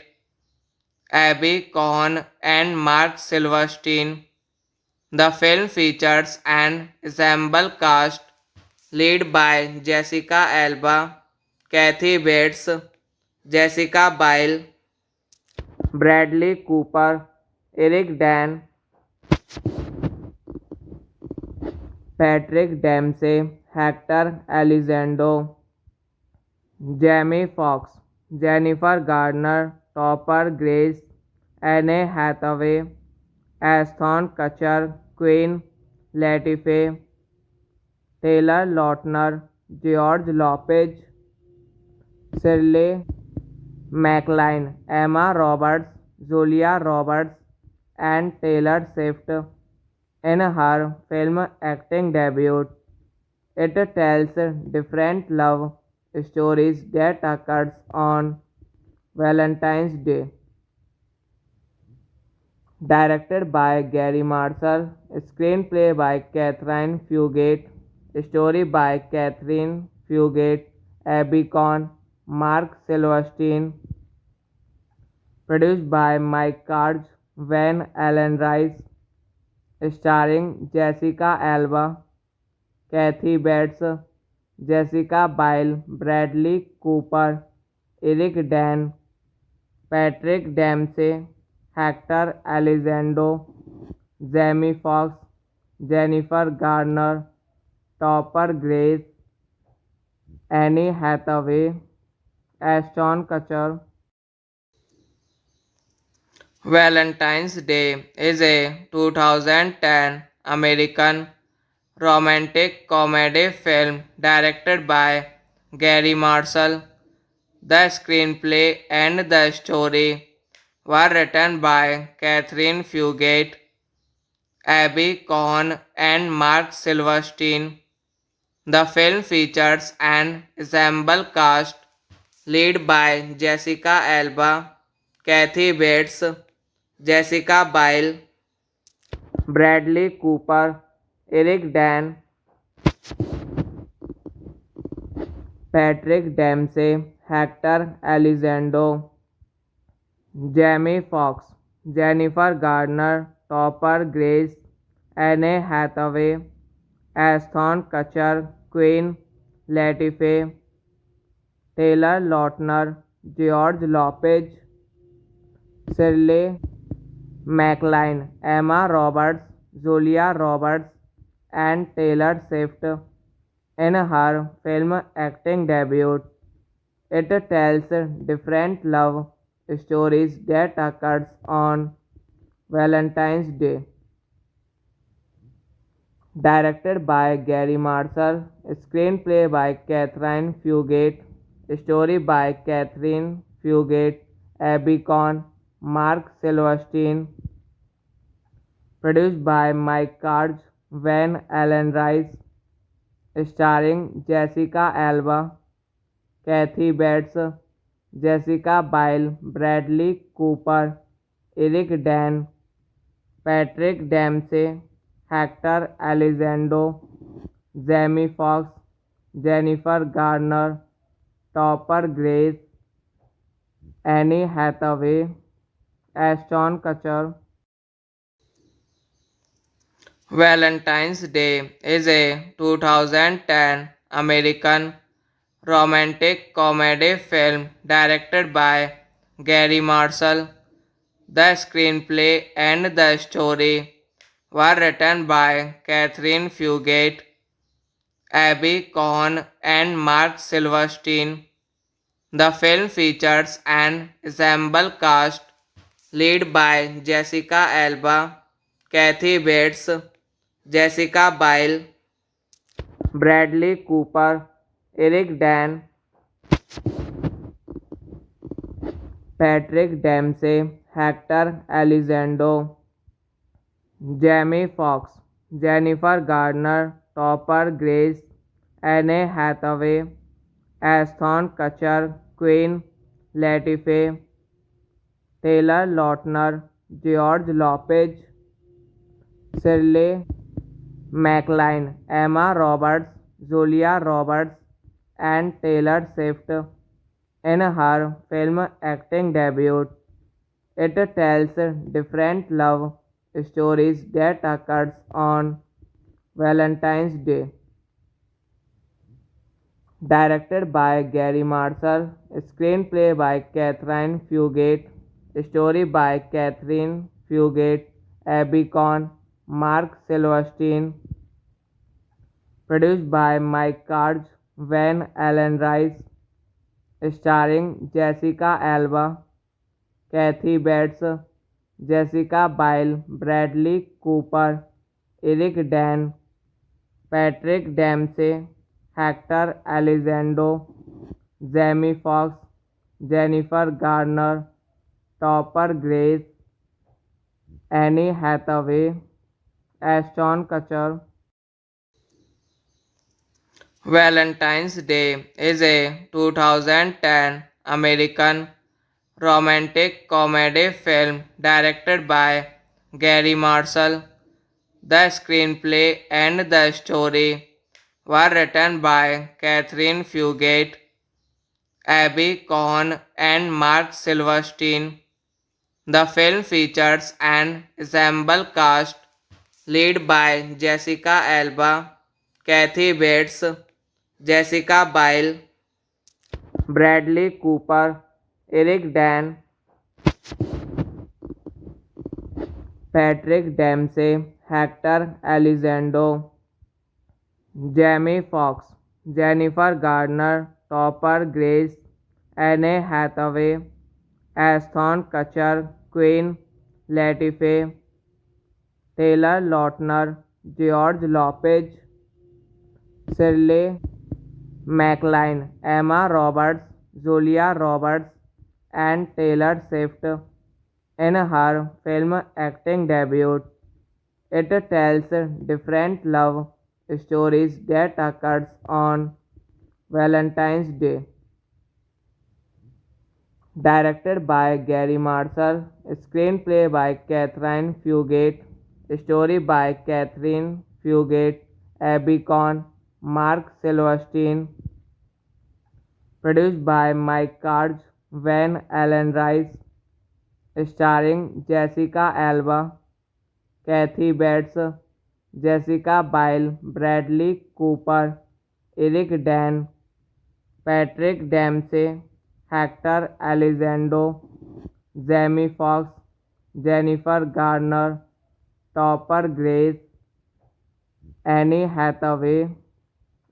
Abby Cohn, and Mark Silverstein. The film features an ensemble cast led by Jessica Alba, Kathy Bates, Jessica Biel, Bradley Cooper, Eric Dan, Patrick Dempsey, Hector Elizondo, Jamie Foxx, Jennifer Garner, Topper Grace, Anne Hathaway, Ashton Kutcher, Queen Latifah, Taylor Lautner, George Lopez, Shirley MacLaine, Emma Roberts, Julia Roberts, and Taylor Swift in her film acting debut. It tells different love stories that occurs on Valentine's Day. Directed by Gary Marshall, screenplay by Catherine Fugate, story by Catherine Fugate, Abby Cohn, Mark Silverstein, produced by Mike Carge, Van Allen Rice, starring Jessica Alba, Kathy Bates, Jessica Biel, Bradley Cooper, Eric Dan, Patrick Dempsey, Hector Elizondo, Jamie Foxx, Jennifer Garner, Topper Grace, Annie Hathaway, Ashton Kutcher. Valentine's Day is a 2010 American romantic comedy film directed by Gary Marshall. The screenplay and the story were written by Catherine Fugate, Abby Cohn, and Mark Silverstein. The film features an ensemble cast led by Jessica Alba, Kathy Bates, Jessica Biel, Bradley Cooper, Eric Dan, Patrick Dempsey, Hector Elizondo, Jamie Foxx, Jennifer Garner, Topper Grace, Anne Hathaway, Ashton Kutcher, Queen Latifah, Taylor Lautner, George Lopez, Shirley MacLaine, Emma Roberts, Julia Roberts, and Taylor Swift in her film acting debut. It tells different love stories that occurs on Valentine's Day. Directed by Gary Marshall, screenplay by Catherine Fugate, story by Catherine Fugate, Abby Cohn, Mark Silverstein, produced by Mike Cards, Van Allen Rice, starring Jessica Alba, Kathy Bates, Jessica Biel, Bradley Cooper, Eric Dan, Patrick Dempsey, Hector Elizondo, Jamie Foxx, Jennifer Garner, Topper Grace, Annie Hathaway, Ashton Kutcher. Valentine's Day is a 2010 American romantic comedy film directed by Gary Marshall. The screenplay and the story were written by Catherine Fugate, Abby Cohn, and Mark Silverstein. The film features an ensemble cast led by Jessica Alba, Kathy Bates, Jessica Biel, Bradley Cooper, Eric Dan, Patrick Dempsey, Hector Elizondo, Jamie Foxx, Jennifer Garner, Topper Grace, Anne Hathaway, Ashton Kutcher, Queen Latifah, Taylor Lautner, George Lopez, Shirley MacLaine, Emma Roberts, Julia Roberts, and Taylor Swift in her film acting debut. It tells different love stories that occurs on Valentine's Day. Directed by Gary Marshall, screenplay by Catherine Fugate, story by Catherine Fugate, Abby Cohn, Mark Silverstein, produced by Mike Cards, Van Allen Rice, starring Jessica Alba, Kathy Bates, Jessica Biel, Bradley Cooper, Eric Dan, Patrick Dempsey, Hector Elizondo, Jamie Foxx, Jennifer Garner, Topper Grace, Annie Hathaway, Ashton Kutcher. Valentine's Day is a 2010 American romantic comedy film directed by Gary Marshall. The screenplay and the story were written by Catherine Fugate, Abby Cohn, and Mark Silverstein. The film features an ensemble cast led by Jessica Alba, Kathy Bates, Jessica Biel, Bradley Cooper, Eric Dan, Patrick Dempsey, Hector Elizondo, Jamie Foxx, Jennifer Garner, Topper Grace, Anne Hathaway, Ashton Kutcher, Queen Latifah, Taylor Lautner, George Lopez, Shirley MacLaine, Emma Roberts, Julia Roberts, and Taylor Swift in her film acting debut. It tells different love stories that occurs on Valentine's Day. Directed by Gary Marshall, screenplay by Catherine Fugate, story by Catherine Fugate, Abby Cohn, Mark Silverstein, produced by Mike Cards, Van Allen Rice, starring Jessica Alba, Kathy Bates, Jessica Biel, Bradley Cooper, Eric Dan, Patrick Dempsey, Hector Elizondo, Jamie Foxx, Jennifer Garner, Topper Grace, Anne Hathaway,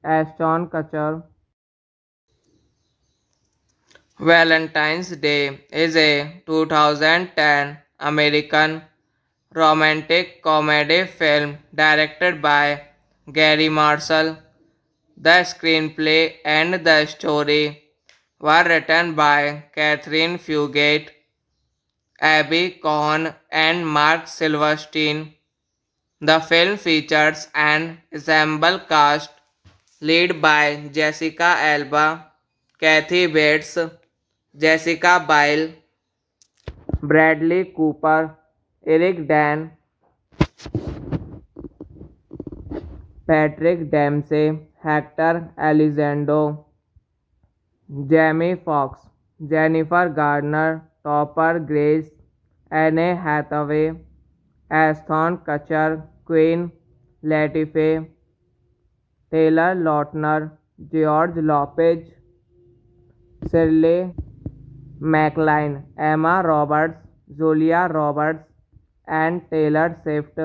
Ashton Kutcher. Valentine's Day is a 2010 American romantic comedy film directed by Gary Marshall. The screenplay and the story were written by Catherine Fugate, Abby Cohn, and Mark Silverstein. The film features an ensemble cast led by Jessica Alba, Kathy Bates, Jessica Biel, Bradley Cooper, Eric Dan, Patrick Dempsey, Hector Elizondo, Jamie Foxx, Jennifer Garner, Topper Grace, Anne Hathaway, Ashton Kutcher, Queen Latifah, Taylor Lautner, George Lopez, Shirley MacLaine, Emma Roberts, Julia Roberts, and Taylor Swift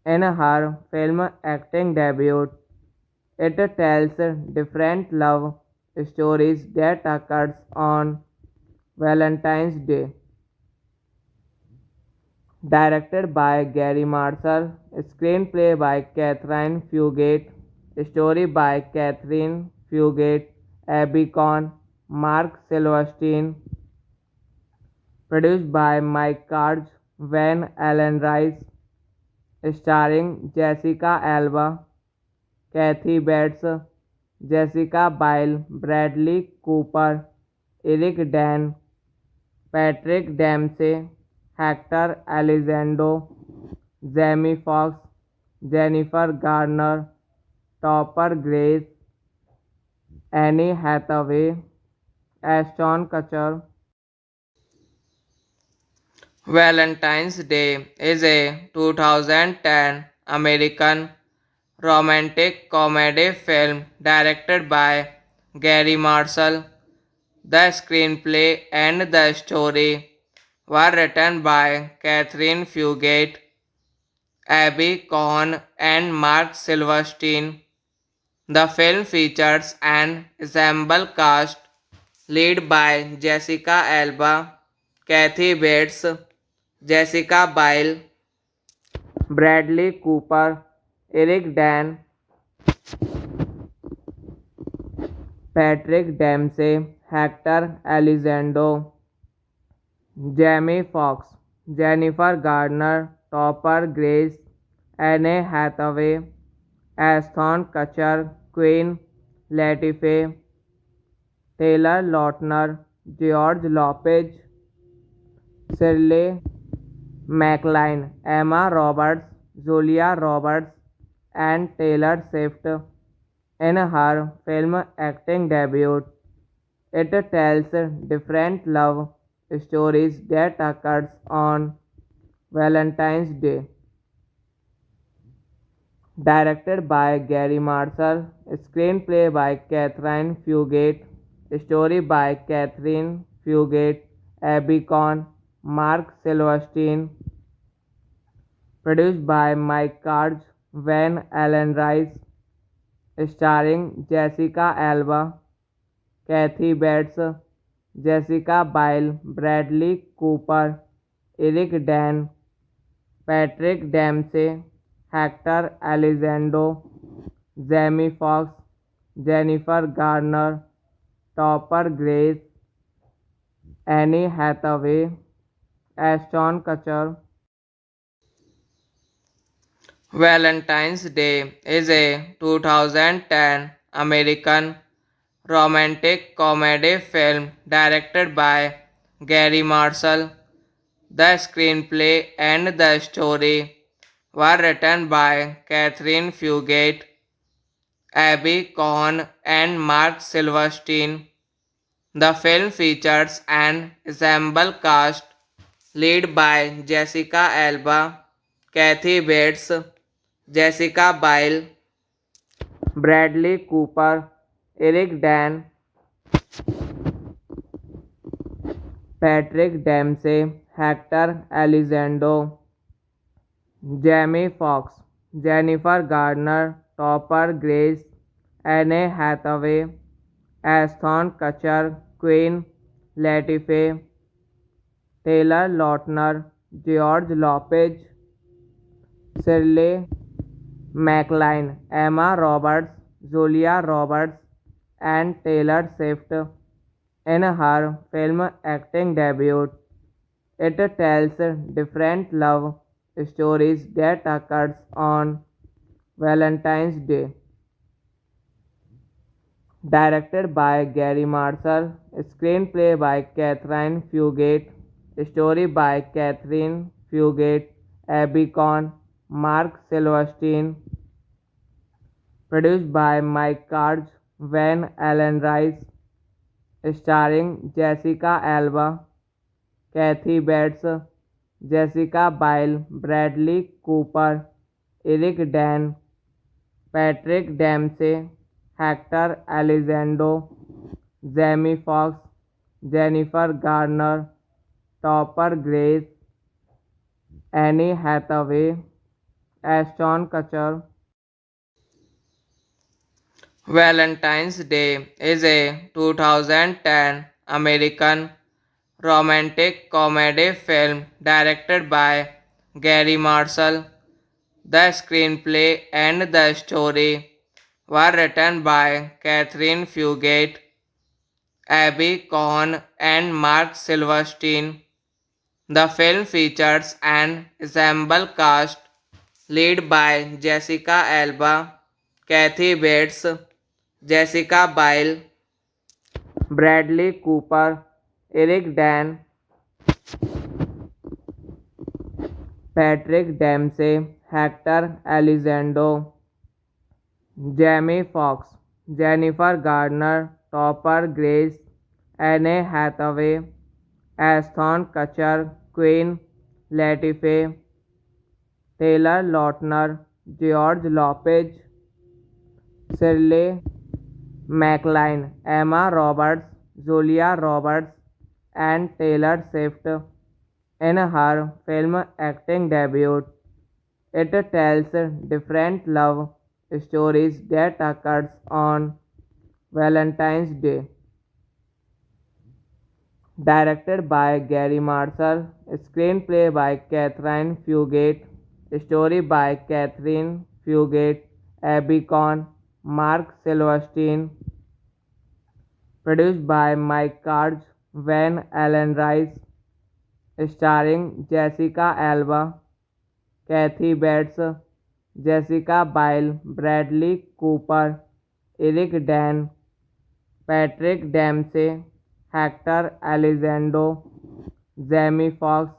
in her film acting debut. It tells different love stories that occurs on Valentine's Day. Directed by Gary Marshall, screenplay by Catherine Fugate, story by Catherine Fugate, Abby Cohn, Mark Silverstein, produced by Mike Cards, Van Allen Rice, starring Jessica Alba, Kathy Bates, Jessica Biel, Bradley Cooper, Eric Dan, Patrick Dempsey, Hector Elizondo, Jamie Foxx, Jennifer Garner, Topper Grace, Anne Hathaway, Ashton Kutcher. Valentine's Day is a 2010 American romantic comedy film directed by Gary Marshall. The screenplay and the story were written by Catherine Fugate, Abby Cohn, and Mark Silverstein. The film features an ensemble cast led by Jessica Alba, Kathy Bates, Jessica Biel, Bradley Cooper, Eric Dan, Patrick Dempsey, Hector Elizondo, Jamie Foxx, Jennifer Garner, Topper Grace, Anne Hathaway, Ashton Kutcher, Queen Latifah, Taylor Lautner, George Lopez, Shirley MacLaine, Emma Roberts, Julia Roberts, and Taylor Swift in her film acting debut. It tells different love stories that occurs on Valentine's Day. Directed by Gary Marshall, screenplay by Catherine Fugate, Story by Catherine Fugate, Abby Kohn, Mark Silverstein. Produced by Mike Carge, Van Allen Rice. Starring Jessica Alba, Kathy Bates, Jessica Biel, Bradley Cooper, Eric Dan, Patrick Dempsey, Hector Elizondo, Jamie Foxx, Jennifer Garner, Topper Grace, Annie Hathaway, Ashton Kutcher. Valentine's Day is a 2010 American romantic comedy film directed by Gary Marshall. The screenplay and the story were written by Catherine Fugate, Abby Kohn, and Mark Silverstein. The film features an ensemble cast led by Jessica Alba, Kathy Bates, Jessica Biel, Bradley Cooper, Eric Dan, Patrick Dempsey, Hector Elizondo, Jamie Foxx, Jennifer Garner, Topper Grace, Anne Hathaway, Ashton Kutcher, Queen Latifah, Taylor Lautner, George Lopez, Shirley MacLaine, Emma Roberts, Julia Roberts, and Taylor Swift in her film acting debut. It tells different love stories that occurs on Valentine's Day. Directed by Gary Marshall, screenplay by Catherine Fugate, story by Catherine Fugate, Abby Kohn, Mark Silverstein, produced by Mike Carge, Van Allen Rice, starring Jessica Alba, Kathy Bates, Jessica Biel, Bradley Cooper, Eric Dan, Patrick Dempsey, Hector Elizondo, Jamie Foxx, Jennifer Garner, Topper Grace, Annie Hathaway, Ashton Kutcher. Valentine's Day is a 2010 American romantic comedy film directed by Gary Marshall. The screenplay and the story were written by Catherine Fugate, Abby Kohn, and Mark Silverstein. The film features an ensemble cast led by Jessica Alba, Kathy Bates, Jessica Biel, Bradley Cooper, Eric Dan, Patrick Dempsey, Hector Elizondo, Jamie Foxx, Jennifer Garner, Topper Grace, Anne Hathaway, Ashton Kutcher, Queen Latifah, Taylor Lautner, George Lopez, Shirley MacLaine, Emma Roberts, Julia Roberts, and Taylor Swift in her film acting debut. It tells different love stories that occurs on Valentine's Day. Directed by Gary Marshall, screenplay by Catherine Fugate, story by Catherine Fugate, Abby Kohn, Mark Silverstein, produced by Mike Carge, Van Allen Rice, starring Jessica Alba, Kathy Bates, Jessica Biel, Bradley Cooper, Eric Dan, Patrick Dempsey, Hector Elizondo, Jamie Foxx,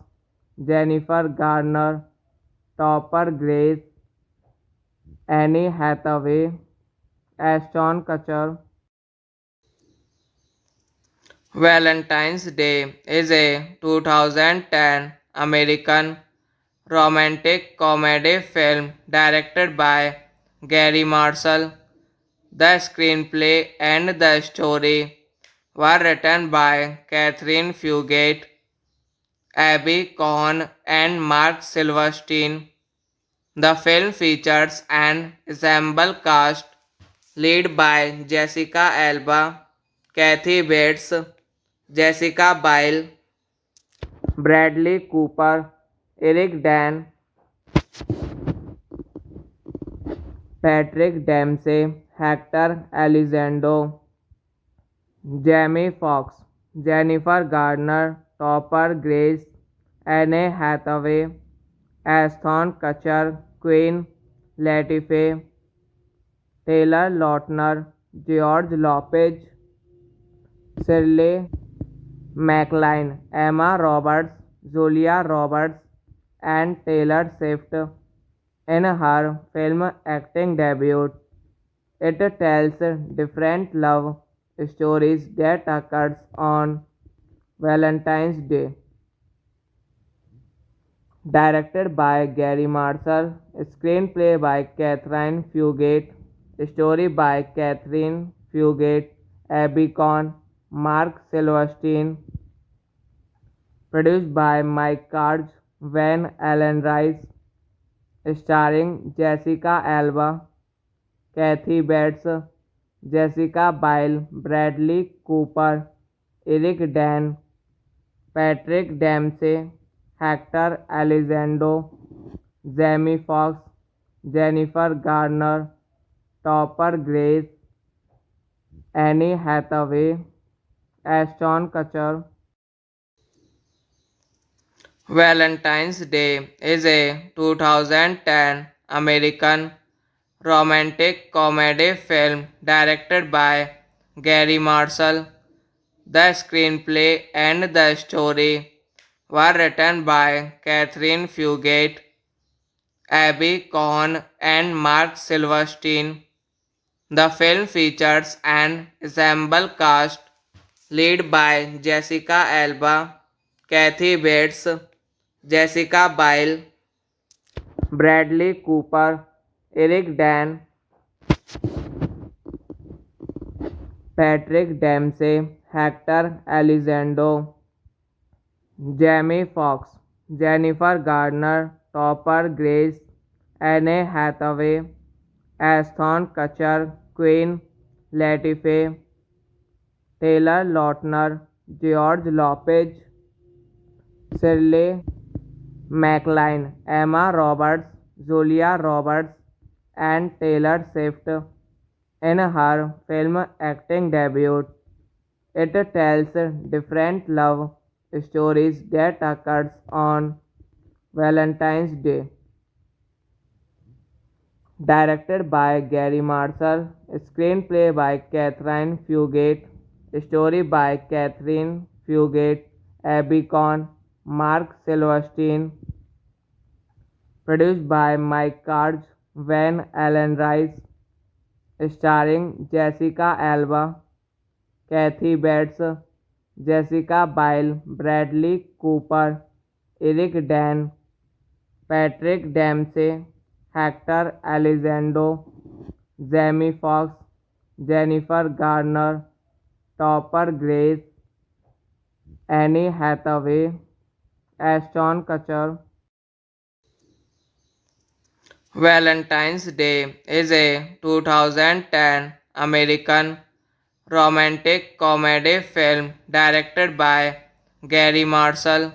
Jennifer Garner, Topper Grace, Annie Hathaway, Ashton Kutcher. Valentine's Day is a 2010 American romantic comedy film directed by Gary Marshall. The screenplay and the story were written by Catherine Fugate, Abby Cohn, and Mark Silverstein. The film features an ensemble cast led by Jessica Alba, Kathy Bates, Jessica Biel, Bradley Cooper, Eric Dan, Patrick Dempsey, Hector Elizondo, Jamie Foxx, Jennifer Garner, Topper Grace, Anne Hathaway, Ashton Kutcher, Queen Latifah, Taylor Lautner, George Lopez, Shirley MacLaine, Emma Roberts, Julia Roberts, and Taylor Swift in her film acting debut. It tells different love stories that occurs on Valentine's Day. Directed by Gary Marshall, screenplay by Catherine Fugate, story by Catherine Fugate, Abby Cohn, Mark Silverstein, produced by Mike Cards, Van Allen Rice, starring Jessica Alba, Kathy Bates, Jessica Biel, Bradley Cooper, Eric Dan, Patrick Dempsey, Hector Elizondo, Jamie Foxx, Jennifer Garner, Topper Grace, Anne Hathaway, Ashton Kutcher. Valentine's Day is a 2010 American romantic comedy film directed by Gary Marshall. The screenplay and the story were written by Catherine Fugate, Abby Cohn, and Mark Silverstein. The film features an ensemble cast led by Jessica Alba, Kathy Bates, Jessica Biel, Bradley Cooper, Eric Dan, Patrick Dempsey, Hector Elizondo, Jamie Foxx, Jennifer Garner, Topper Grace, Anne Hathaway, Ashton Kutcher, Queen Latifah, Taylor Lautner, George Lopez, Shirley MacLaine, Emma Roberts, Julia Roberts, and Taylor Swift in her film acting debut. It tells different love stories that occurs on Valentine's Day. Directed by Gary Marshall, screenplay by Catherine Fugate, story by Catherine Fugate, Abby Cohn, Mark Silverstein, produced by Mike Cards, Van Allen Rice, starring Jessica Alba, Kathy Bates, Jessica Biel, Bradley Cooper, Eric Dan, Patrick Dempsey, Hector Elizondo, Jamie Foxx, Jennifer Garner, Topper Grace, Anne Hathaway, Ashton Kutcher. Valentine's Day is a 2010 American romantic comedy film directed by Gary Marshall.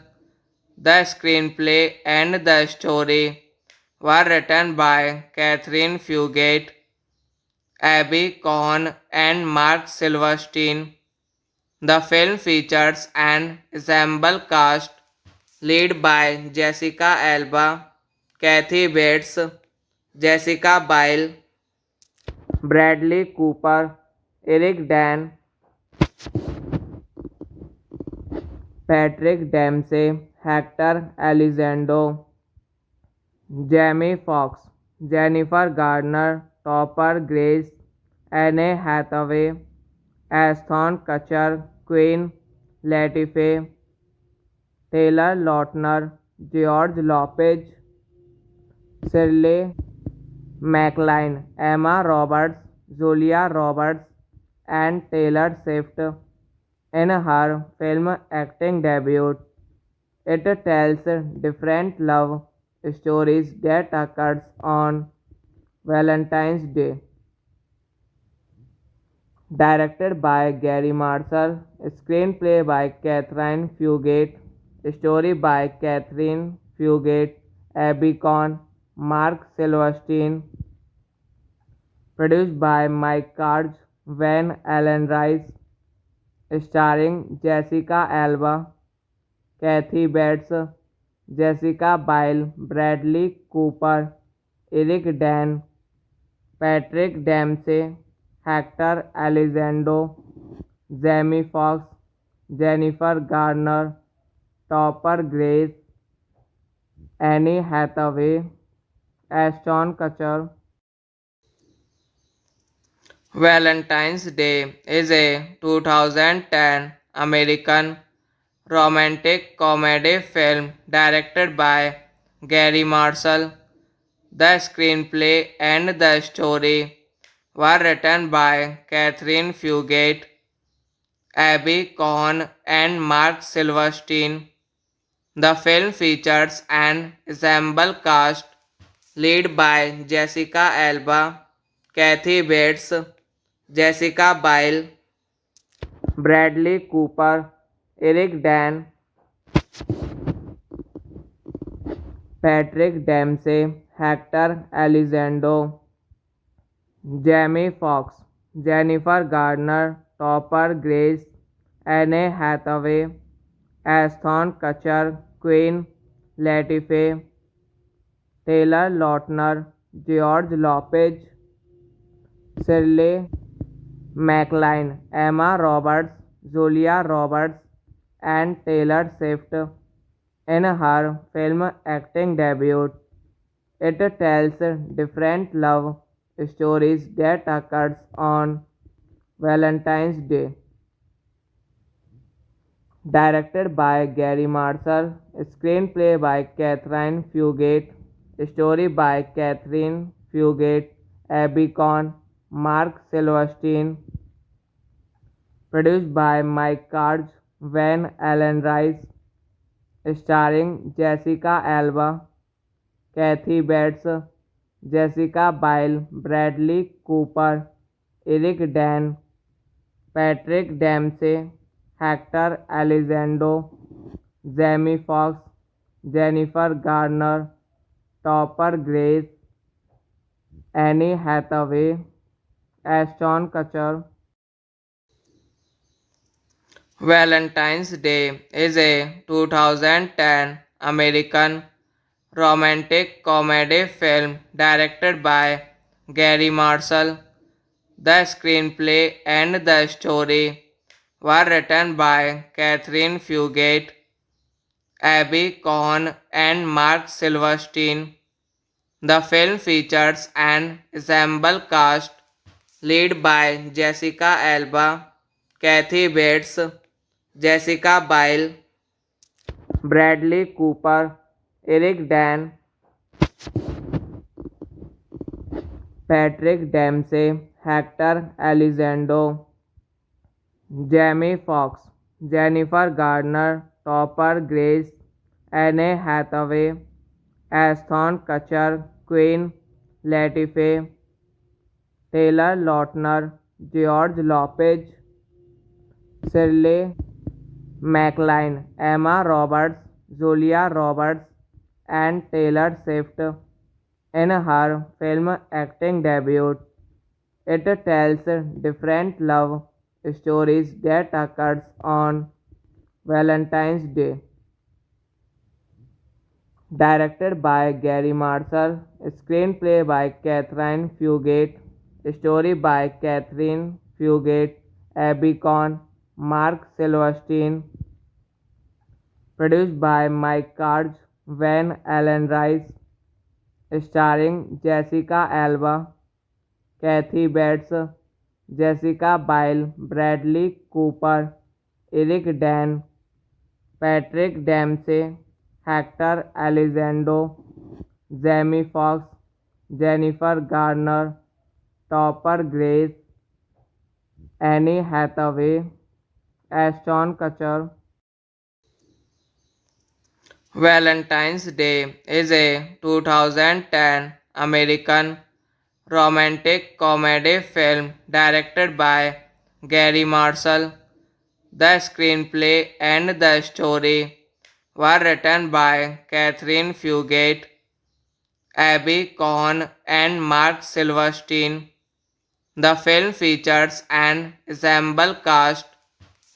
The screenplay and the story were written by Catherine Fugate, Abby Cohn, and Mark Silverstein. The film features an ensemble cast led by Jessica Alba, Kathy Bates, Jessica Biel, Bradley Cooper, Eric Dan, Patrick Dempsey, Hector Elizondo, Jamie Foxx, Jennifer Garner, Topper Grace, Anne Hathaway, Ashton Kutcher, Queen Latifah, Taylor Lautner, George Lopez, Shirley MacLaine, Emma Roberts, Julia Roberts, and Taylor Swift In her film acting debut, it tells different love stories that occurs on Valentine's Day. Directed by Gary Marshall, screenplay by Catherine Fugate, story by Catherine Fugate, Abby Cohn, Mark Silverstein, produced by Mike Carge, Van Allen Rice, starring Jessica Alba, Kathy Bates, Jessica Biel, Bradley Cooper, Eric Dan, Patrick Dempsey, Hector Elizondo, Jamie Foxx, Jennifer Garner, Topper Grace, Annie Hathaway, Ashton Kutcher. Valentine's Day is a 2010 American romantic comedy film directed by Gary Marshall. The screenplay and the story were written by Catherine Fugate, Abby Cohn, and Mark Silverstein. The film features an ensemble cast led by Jessica Alba, Kathy Bates, Jessica Biel, Bradley Cooper, Eric Dan, Patrick Dempsey, Hector Elizondo, Jamie Foxx, Jennifer Garner, Topper Grace, Anne Hathaway, Ashton Kutcher, Queen Latifah, Taylor Lautner, George Lopez, Shirley MacLaine, Emma Roberts, Julia Roberts, and Taylor Swift. In her film acting debut, it tells different love stories that occurs on Valentine's Day. Directed by Gary Marshall, screenplay by Catherine Fugate, story by Catherine Fugate, Abby Cohn, Mark Silverstein, produced by Mike Carge, Van Allen Rice, starring Jessica Alba, Kathy Bates, Jessica Biel, Bradley Cooper, Eric Dan, Patrick Dempsey, Hector Elizondo, Jamie Foxx, Jennifer Garner, Topper Grace, Annie Hathaway, Ashton Kutcher. Valentine's Day is a 2010 American romantic comedy film directed by Gary Marshall. The screenplay and the story were written by Catherine Fugate, Abby Cohn, and Mark Silverstein. The film features an ensemble cast led by Jessica Alba, Kathy Bates, Jessica Biel, Bradley Cooper, Eric Dan, Patrick Dempsey, Hector Elizondo, Jamie Foxx, Jennifer Garner, Topper Grace, Anne Hathaway, Ashton Kutcher, Queen Latifah, Taylor Lautner, George Lopez, Shirley MacLaine, Emma Roberts, Julia Roberts, and Taylor Swift. In her film acting debut, it tells different love stories that occurs on Valentine's Day. Directed by Gary Marshall, screenplay by Catherine Fugate, story by Catherine Fugate, Abby Cohn, Mark Silverstein, produced by Mike Carge, Van Allen Rice, starring Jessica Alba, Kathy Bates, Jessica Biel, Bradley Cooper, Eric Dan, Patrick Dempsey, Hector Elizondo, Jamie Foxx, Jennifer Garner, Topper Grace, Annie Hathaway, Ashton Kutcher. Valentine's Day is a 2010 American romantic comedy film directed by Gary Marshall. The screenplay and the story were written by Catherine Fugate, Abby Cohn, and Mark Silverstein. The film features an ensemble cast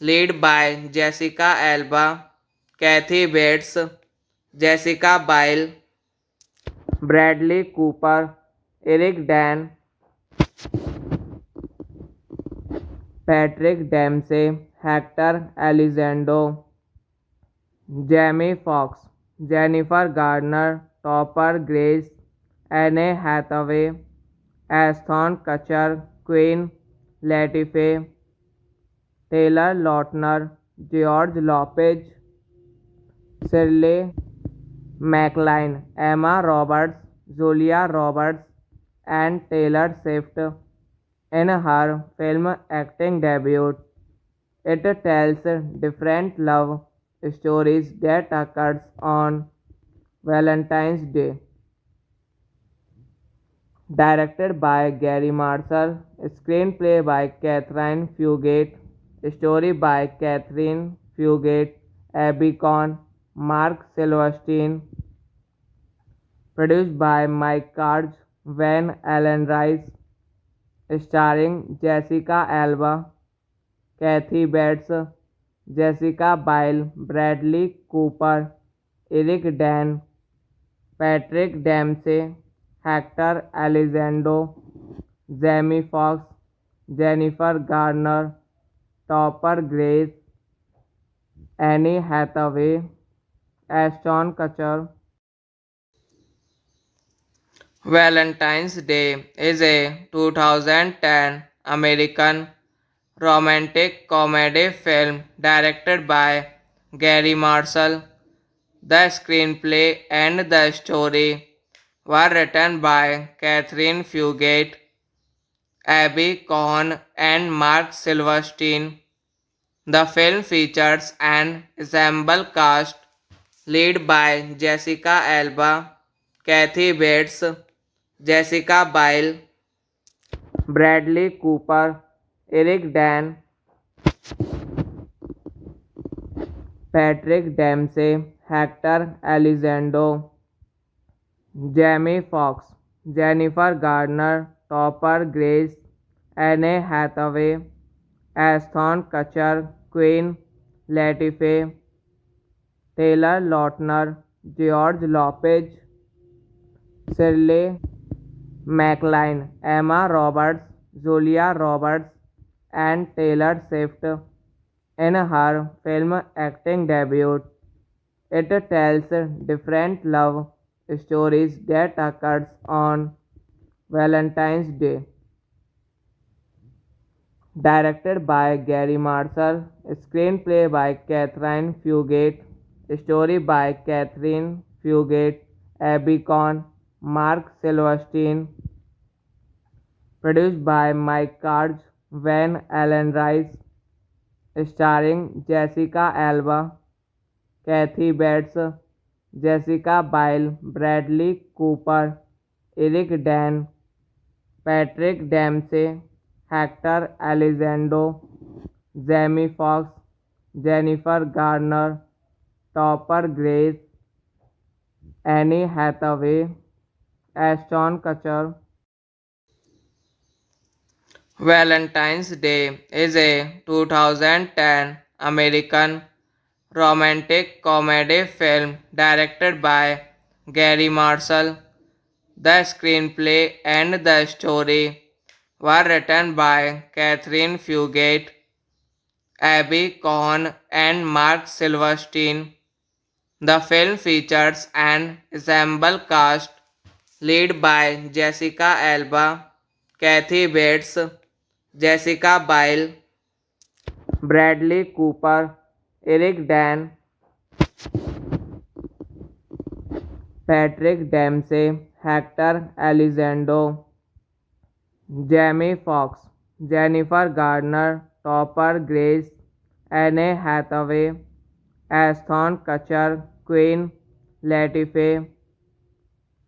led by Jessica Alba, Kathy Bates, Jessica Biel, Bradley Cooper, Eric Dan, Patrick Dempsey, Hector Elizondo, Jamie Foxx, Jennifer Garner, Topper Grace, Anne Hathaway, Ashton Kutcher, Queen Latifah, Taylor Lautner, George Lopez, Shirley MacLaine, Emma Roberts, Julia Roberts, and Taylor Swift. In her film acting debut, it tells different love stories that occurs on Valentine's Day. Directed by Gary Marshall, screenplay by Catherine Fugate, story by Catherine Fugate, Abby Cohn, Mark Silverstein, produced by Mike Carge, Van Allen Rice, starring Jessica Alba, Kathy Bates, Jessica Biel, Bradley Cooper, Eric Dan, Patrick Dempsey, Hector Elizondo, Jamie Foxx, Jennifer Garner, Topper Grace, Anne Hathaway, Ashton Kutcher. Valentine's Day is a 2010 American romantic comedy film directed by Gary Marshall. The screenplay and the story were written by Catherine Fugate, Abby Cohn, and Mark Silverstein. The film features an ensemble cast led by Jessica Alba, Kathy Bates, Jessica Biel, Bradley Cooper, Eric Dan, Patrick Dempsey, Hector Elizondo, Jamie Foxx, Jennifer Garner, Topper Grace, Anne Hathaway, Ashton Kutcher, Queen Latifah, Taylor Lautner, George Lopez, Shirley MacLaine, Emma Roberts, Julia Roberts, and Taylor Swift. In her film acting debut, it tells different love stories that occurs on Valentine's Day. Directed by Gary Marshall, screenplay by Catherine Fugate, story by Catherine Fugate, Abby Cohn, Mark Silverstein, produced by Mike Carge, Van Allen Rice, starring Jessica Alba, Kathy Bates, Jessica Biel, Bradley Cooper, Eric Dan, Patrick Dempsey, Hector Elizondo, Jamie Foxx, Jennifer Garner, Topper Grace, Anne Hathaway, Ashton Kutcher. Valentine's Day is a 2010 American romantic comedy film directed by Gary Marshall. The screenplay and the story were written by Catherine Fugate, Abby Cohn, and Mark Silverstein. The film features an ensemble cast led by Jessica Alba, Kathy Bates, Jessica Biel, Bradley Cooper, Eric Dan, Patrick Dempsey, Hector Elizondo, Jamie Foxx, Jennifer Garner, Topper Grace, Anne Hathaway, Ashton Kutcher, Queen Latifah,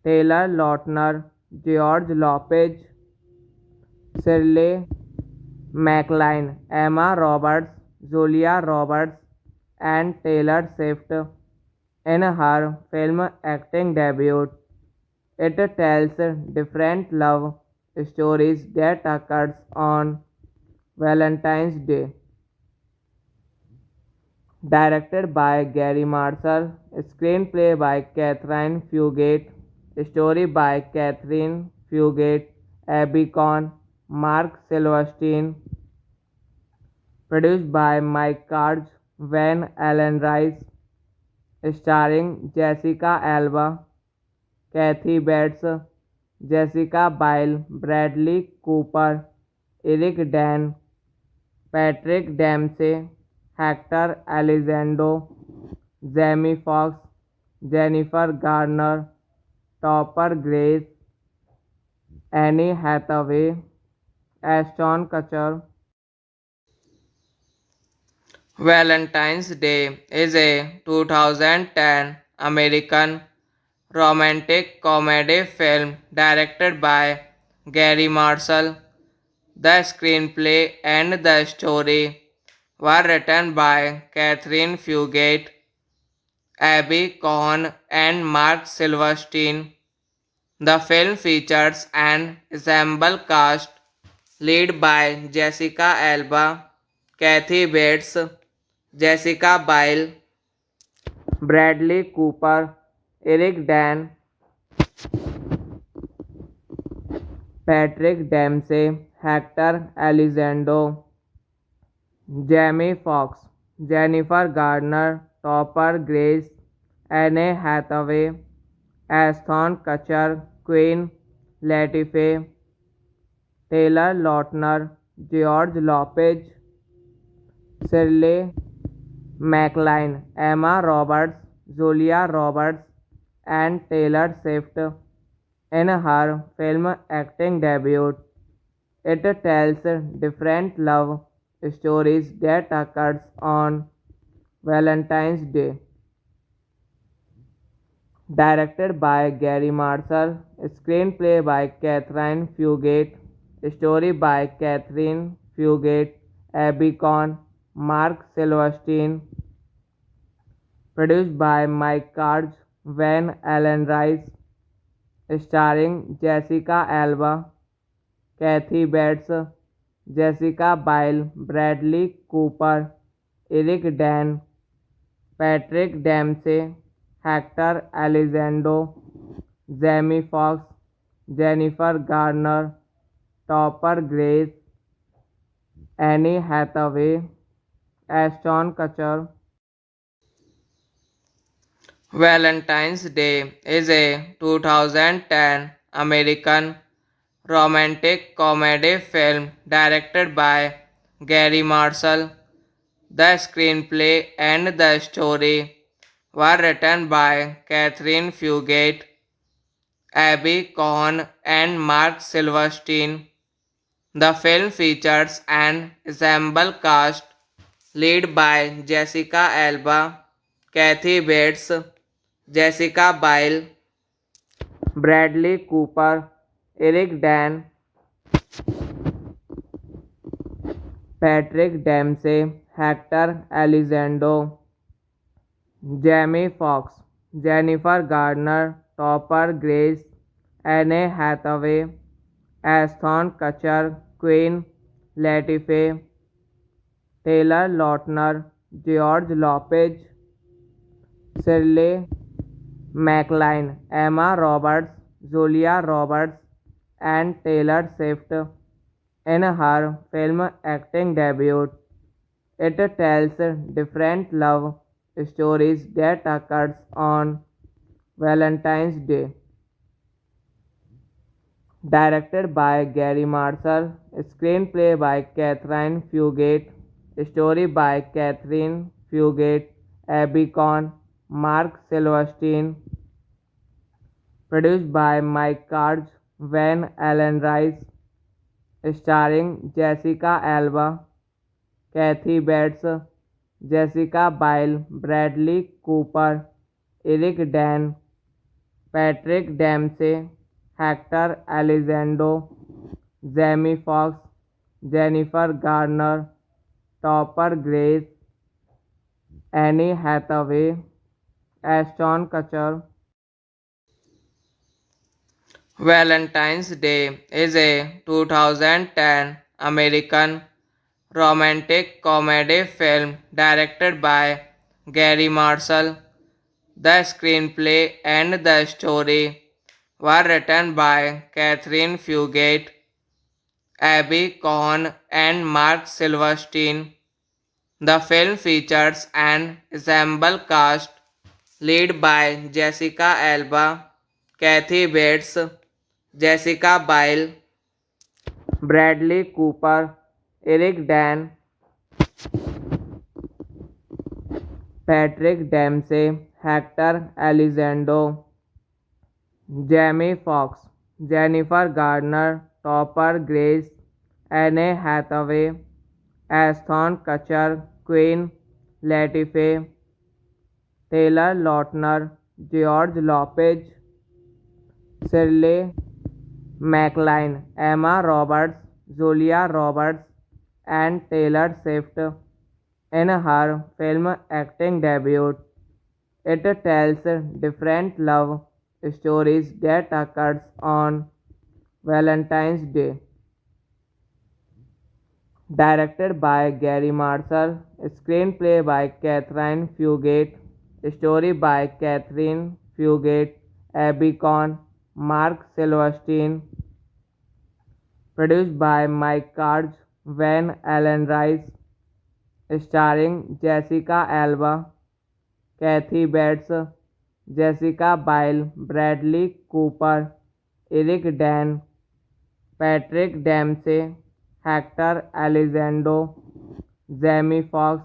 Taylor Lautner, George Lopez, Shirley MacLaine, Emma Roberts, Julia Roberts, and Taylor Swift in her film acting debut. It tells different love stories that occurs on Valentine's Day. Directed by Gary Marshall, screenplay by Catherine Fugate, story by Catherine Fugate, Abby Cohn, Mark Silverstein, produced by Mike Cards, Van Allen Rice, starring Jessica Alba, Kathy Bates, Jessica Biel, Bradley Cooper, Eric Dan, Patrick Dempsey, Hector Elizondo, Jamie Foxx, Jennifer Garner, Topper Grace, Annie Hathaway, Ashton Kutcher. Valentine's Day is a 2010 American romantic comedy film directed by Gary Marshall. The screenplay and the story were written by Catherine Fugate, Abby Cohn, and Mark Silverstein. The film features an ensemble cast led by Jessica Alba, Kathy Bates, Jessica Biel, Bradley Cooper, Eric Dan, Patrick Dempsey, Hector Elizondo, Jamie Foxx, Jennifer Garner, Topper Grace, Anne Hathaway, Ashton Kutcher, Queen Latifah, Taylor Lautner, George Lopez, Shirley MacLaine, Emma Roberts, Julia Roberts, and Taylor Swift in her film acting debut. It tells different love stories that occurs on Valentine's Day. Directed by Gary Marshall, screenplay by Catherine Fugate, story by Catherine Fugate, Abby Cohn, Mark Silverstein, produced by Mike Cards, Van Allen Rice, starring Jessica Alba, Kathy Bates, Jessica Biel, Bradley Cooper, Eric Dan, Patrick Dempsey, Hector Elizondo, Jamie Foxx, Jennifer Garner, Topper Grace, Annie Hathaway, Ashton Kutcher. Valentine's Day is a 2010 American romantic comedy film directed by Gary Marshall. The screenplay and the story were written by Catherine Fugate, Abby Cohn, and Mark Silverstein. The film features an ensemble cast led by Jessica Alba, Kathy Bates, Jessica Biel, Bradley Cooper, Eric Dan, Patrick Dempsey, Hector Elizondo, Jamie Foxx, Jennifer Garner, Topper Grace, Anne Hathaway, Ashton Kutcher, Queen Latifah, Taylor Lautner, George Lopez, Shirley MacLaine, Emma Roberts, Julia Roberts, and Taylor Swift in her film acting debut. It tells different love stories that occurs on Valentine's Day. Directed by Gary Marshall, screenplay by Catherine Fugate, story by Catherine Fugate, Abby Cohn, Mark Silverstein, produced by Mike Cards, Van Allen Rice, starring Jessica Alba, Kathy Bates, Jessica Biel, Bradley Cooper, Eric Dan, Patrick Dempsey, Hector Elizondo, Jamie Foxx, Jennifer Garner, Topper Grace, Annie Hathaway, Ashton Kutcher. Valentine's Day is a 2010 American romantic comedy film directed by Gary Marshall. The screenplay and the story were written by Catherine Fugate, Abby Cohn, and Mark Silverstein. The film features an ensemble cast led by Jessica Alba, Kathy Bates, Jessica Biel, Bradley Cooper, Eric Dan, Patrick Dempsey, Hector Elizondo, Jamie Foxx, Jennifer Garner, Topper Grace, Anne Hathaway, Ashton Kutcher, Queen Latifah, Taylor Lautner, George Lopez, Shirley MacLaine, Emma Roberts, Julia Roberts, and Taylor Swift in her film acting debut. It tells different love stories that occurs on Valentine's Day. Directed by Gary Marshall, screenplay by Catherine Fugate, story by Catherine Fugate, Abby Cohn, Mark Silverstein, produced by Mike Cards, Van Allen Rice, starring Jessica Alba, Kathy Bates, Jessica Biel, Bradley Cooper, Eric Dan, Patrick Dempsey, Hector Elizondo, Jamie Foxx,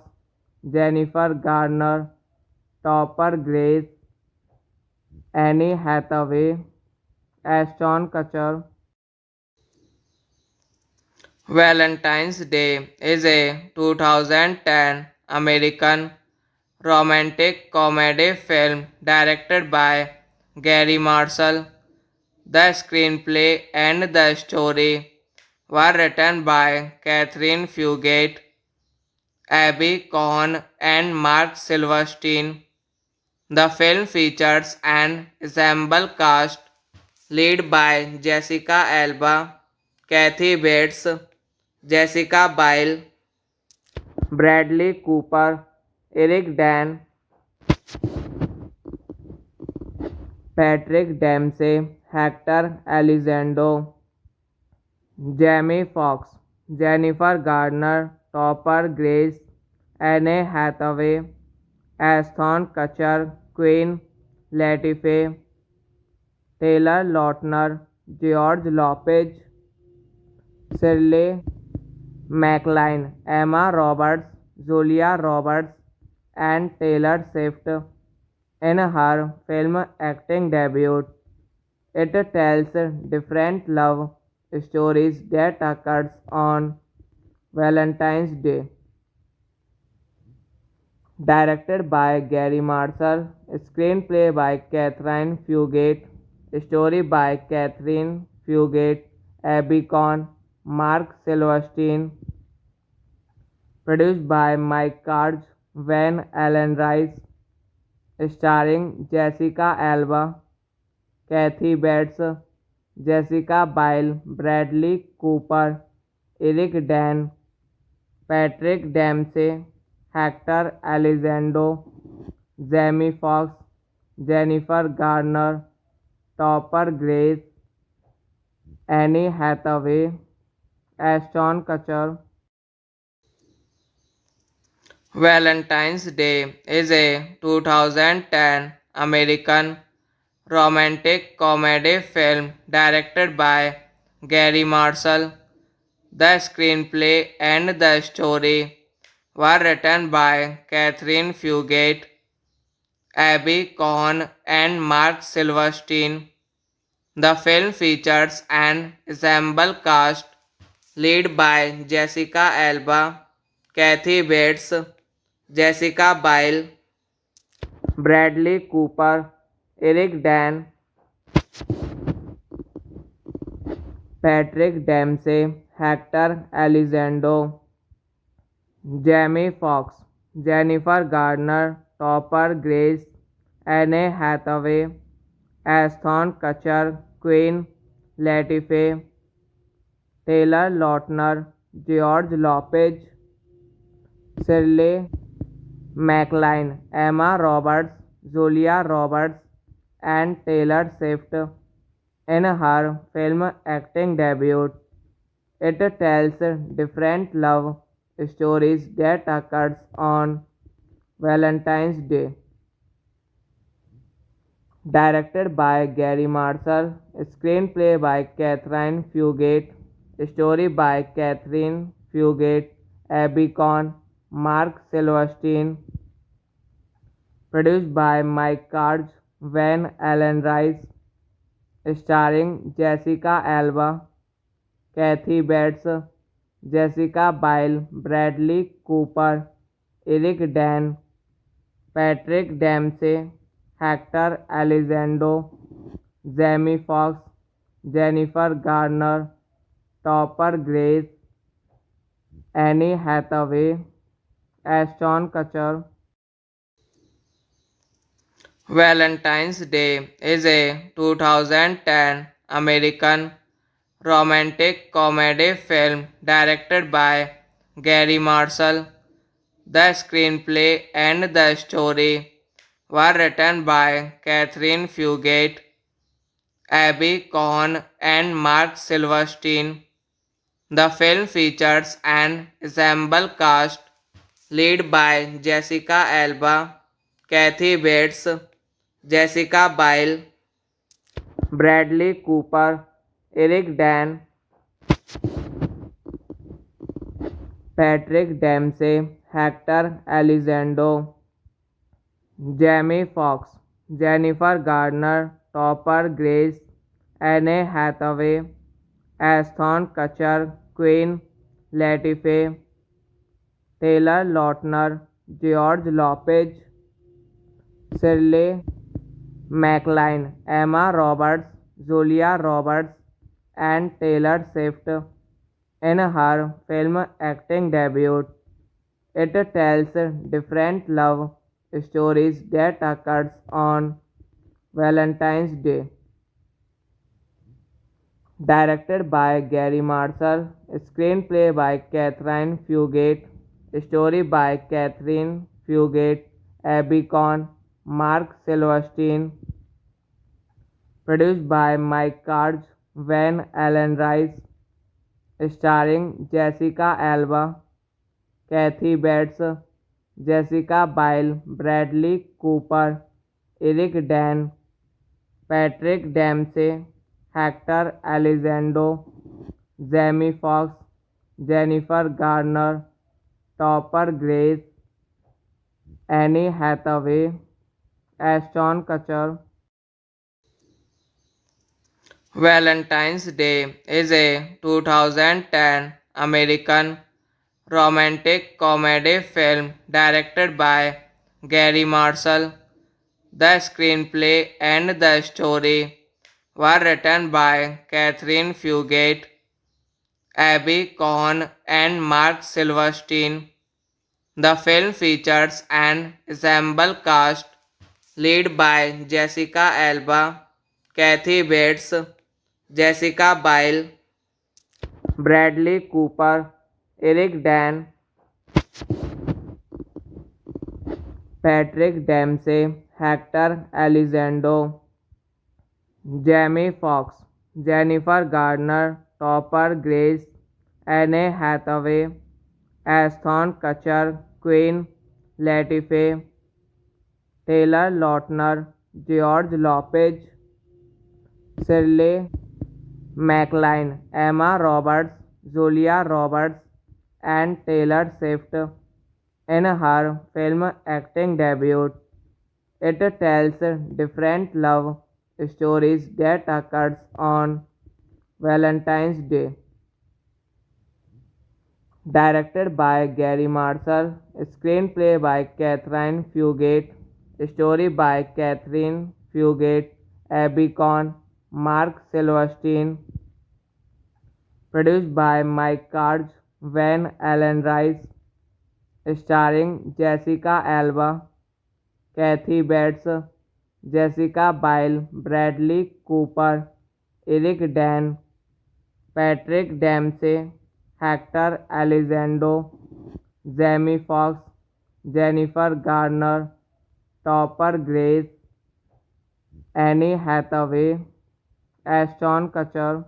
Jennifer Garner, Topper Grace, Annie Hathaway, Ashton Kutcher. Valentine's Day is a 2010 American romantic comedy film directed by Gary Marshall. The screenplay and the story were written by Catherine Fugate, Abby Cohn, and Mark Silverstein. The film features an ensemble cast led by Jessica Alba, Kathy Bates, Jessica Biel, Bradley Cooper, Eric Dan, Patrick Dempsey, Hector Elizondo, Jamie Foxx, Jennifer Garner, Topper Grace, Anne Hathaway, Ashton Kutcher, Queen Latifah, Taylor Lautner, George Lopez, Shirley MacLaine, Emma Roberts, Julia Roberts, and Taylor Swift in her film acting debut. It tells different love stories that occurs on Valentine's Day. Directed by Gary Marshall, screenplay by Catherine Fugate, story by Catherine Fugate, Abby Cohn, Mark Silverstein, produced by Mike Cards, Van Allen Rice, starring Jessica Alba, Kathy Bates, Jessica Biel, Bradley Cooper, Eric Dan, Patrick Dempsey, Hector Elizondo, Jamie Foxx, Jennifer Garner, Topper Grace, Annie Hathaway, Ashton Kutcher. Valentine's Day is a 2010 American romantic comedy film directed by Gary Marshall. The screenplay and the story were written by Catherine Fugate, Abby Cohn, and Mark Silverstein. The film features an ensemble cast led by Jessica Alba, Kathy Bates, Jessica Biel, Bradley Cooper, Eric Dan, Patrick Dempsey, Hector Elizondo, Jamie Foxx, Jennifer Garner, Topper Grace, Anne Hathaway, Ashton Kutcher, Queen Latifah, Taylor Lautner, George Lopez, Shirley MacLaine, Emma Roberts, Julia Roberts, and Taylor Swift in her film acting debut. It tells different love stories that occurs on Valentine's Day. Directed by Gary Marshall, screenplay by Catherine Fugate, story by Catherine Fugate, Abby Cohn, Mark Silverstein, produced by Mike Cards, Van Allen Rice, starring Jessica Alba, Kathy Bates, Jessica Biel, Bradley Cooper, Eric Dan, Patrick Dempsey, Hector Elizondo, Jamie Foxx, Jennifer Garner, Topper Grace, Anne Hathaway, Ashton Kutcher. Valentine's Day is a 2010 American romantic comedy film directed by Gary Marshall. The screenplay and the story were written by Catherine Fugate, Abby Cohn, and Mark Silverstein. The film features an ensemble cast led by Jessica Alba, Kathy Bates, Jessica Biel, Bradley Cooper, Eric Dan, Patrick Dempsey, Hector Elizondo, Jamie Foxx, Jennifer Garner, Topper Grace, Anne Hathaway, Ashton Kutcher, Queen Latifah, Taylor Lautner, George Lopez, Shirley MacLaine, Emma Roberts, Julia Roberts, and Taylor Swift in her film acting debut. It tells different love stories that occurs on Valentine's Day. Directed by Gary Marshall, screenplay by Catherine Fugate, story by Catherine Fugate, Abby Cohn, Mark Silverstein, produced by Mike Cards, Van Allen Rice, starring Jessica Alba, Kathy Bates, Jessica Biel, Bradley Cooper, Eric Dan, Patrick Dempsey, Hector Elizondo, Jamie Foxx, Jennifer Garner, Topper Grace, Anne Hathaway, Ashton Kutcher. Valentine's Day is a 2010 American romantic comedy film directed by Gary Marshall. The screenplay and the story were written by Catherine Fugate, Abby Cohn, and Mark Silverstein. The film features an ensemble cast led by Jessica Alba, Kathy Bates, Jessica Biel, Bradley Cooper, Eric Dan, Patrick Dempsey, Hector Elizondo, Jamie Foxx, Jennifer Garner, Topper Grace, Anne Hathaway, Ashton Kutcher, Queen Latifah, Taylor Lautner, George Lopez, Shirley MacLaine, Emma Roberts, Julia Roberts, and Taylor Swift in her film acting debut. It tells different love stories that occurs on Valentine's Day. Directed by Gary Marshall, screenplay by Catherine Fugate, story by Catherine Fugate, Abby Cohn, Mark Silverstein, produced by Mike Cards, Van Allen Rice, starring Jessica Alba, Kathy Bates, Jessica Biel, Bradley Cooper, Eric Dan, Patrick Dempsey, Hector Elizondo, Jamie Foxx, Jennifer Garner, Topper Grace, Annie Hathaway, Ashton Kutcher,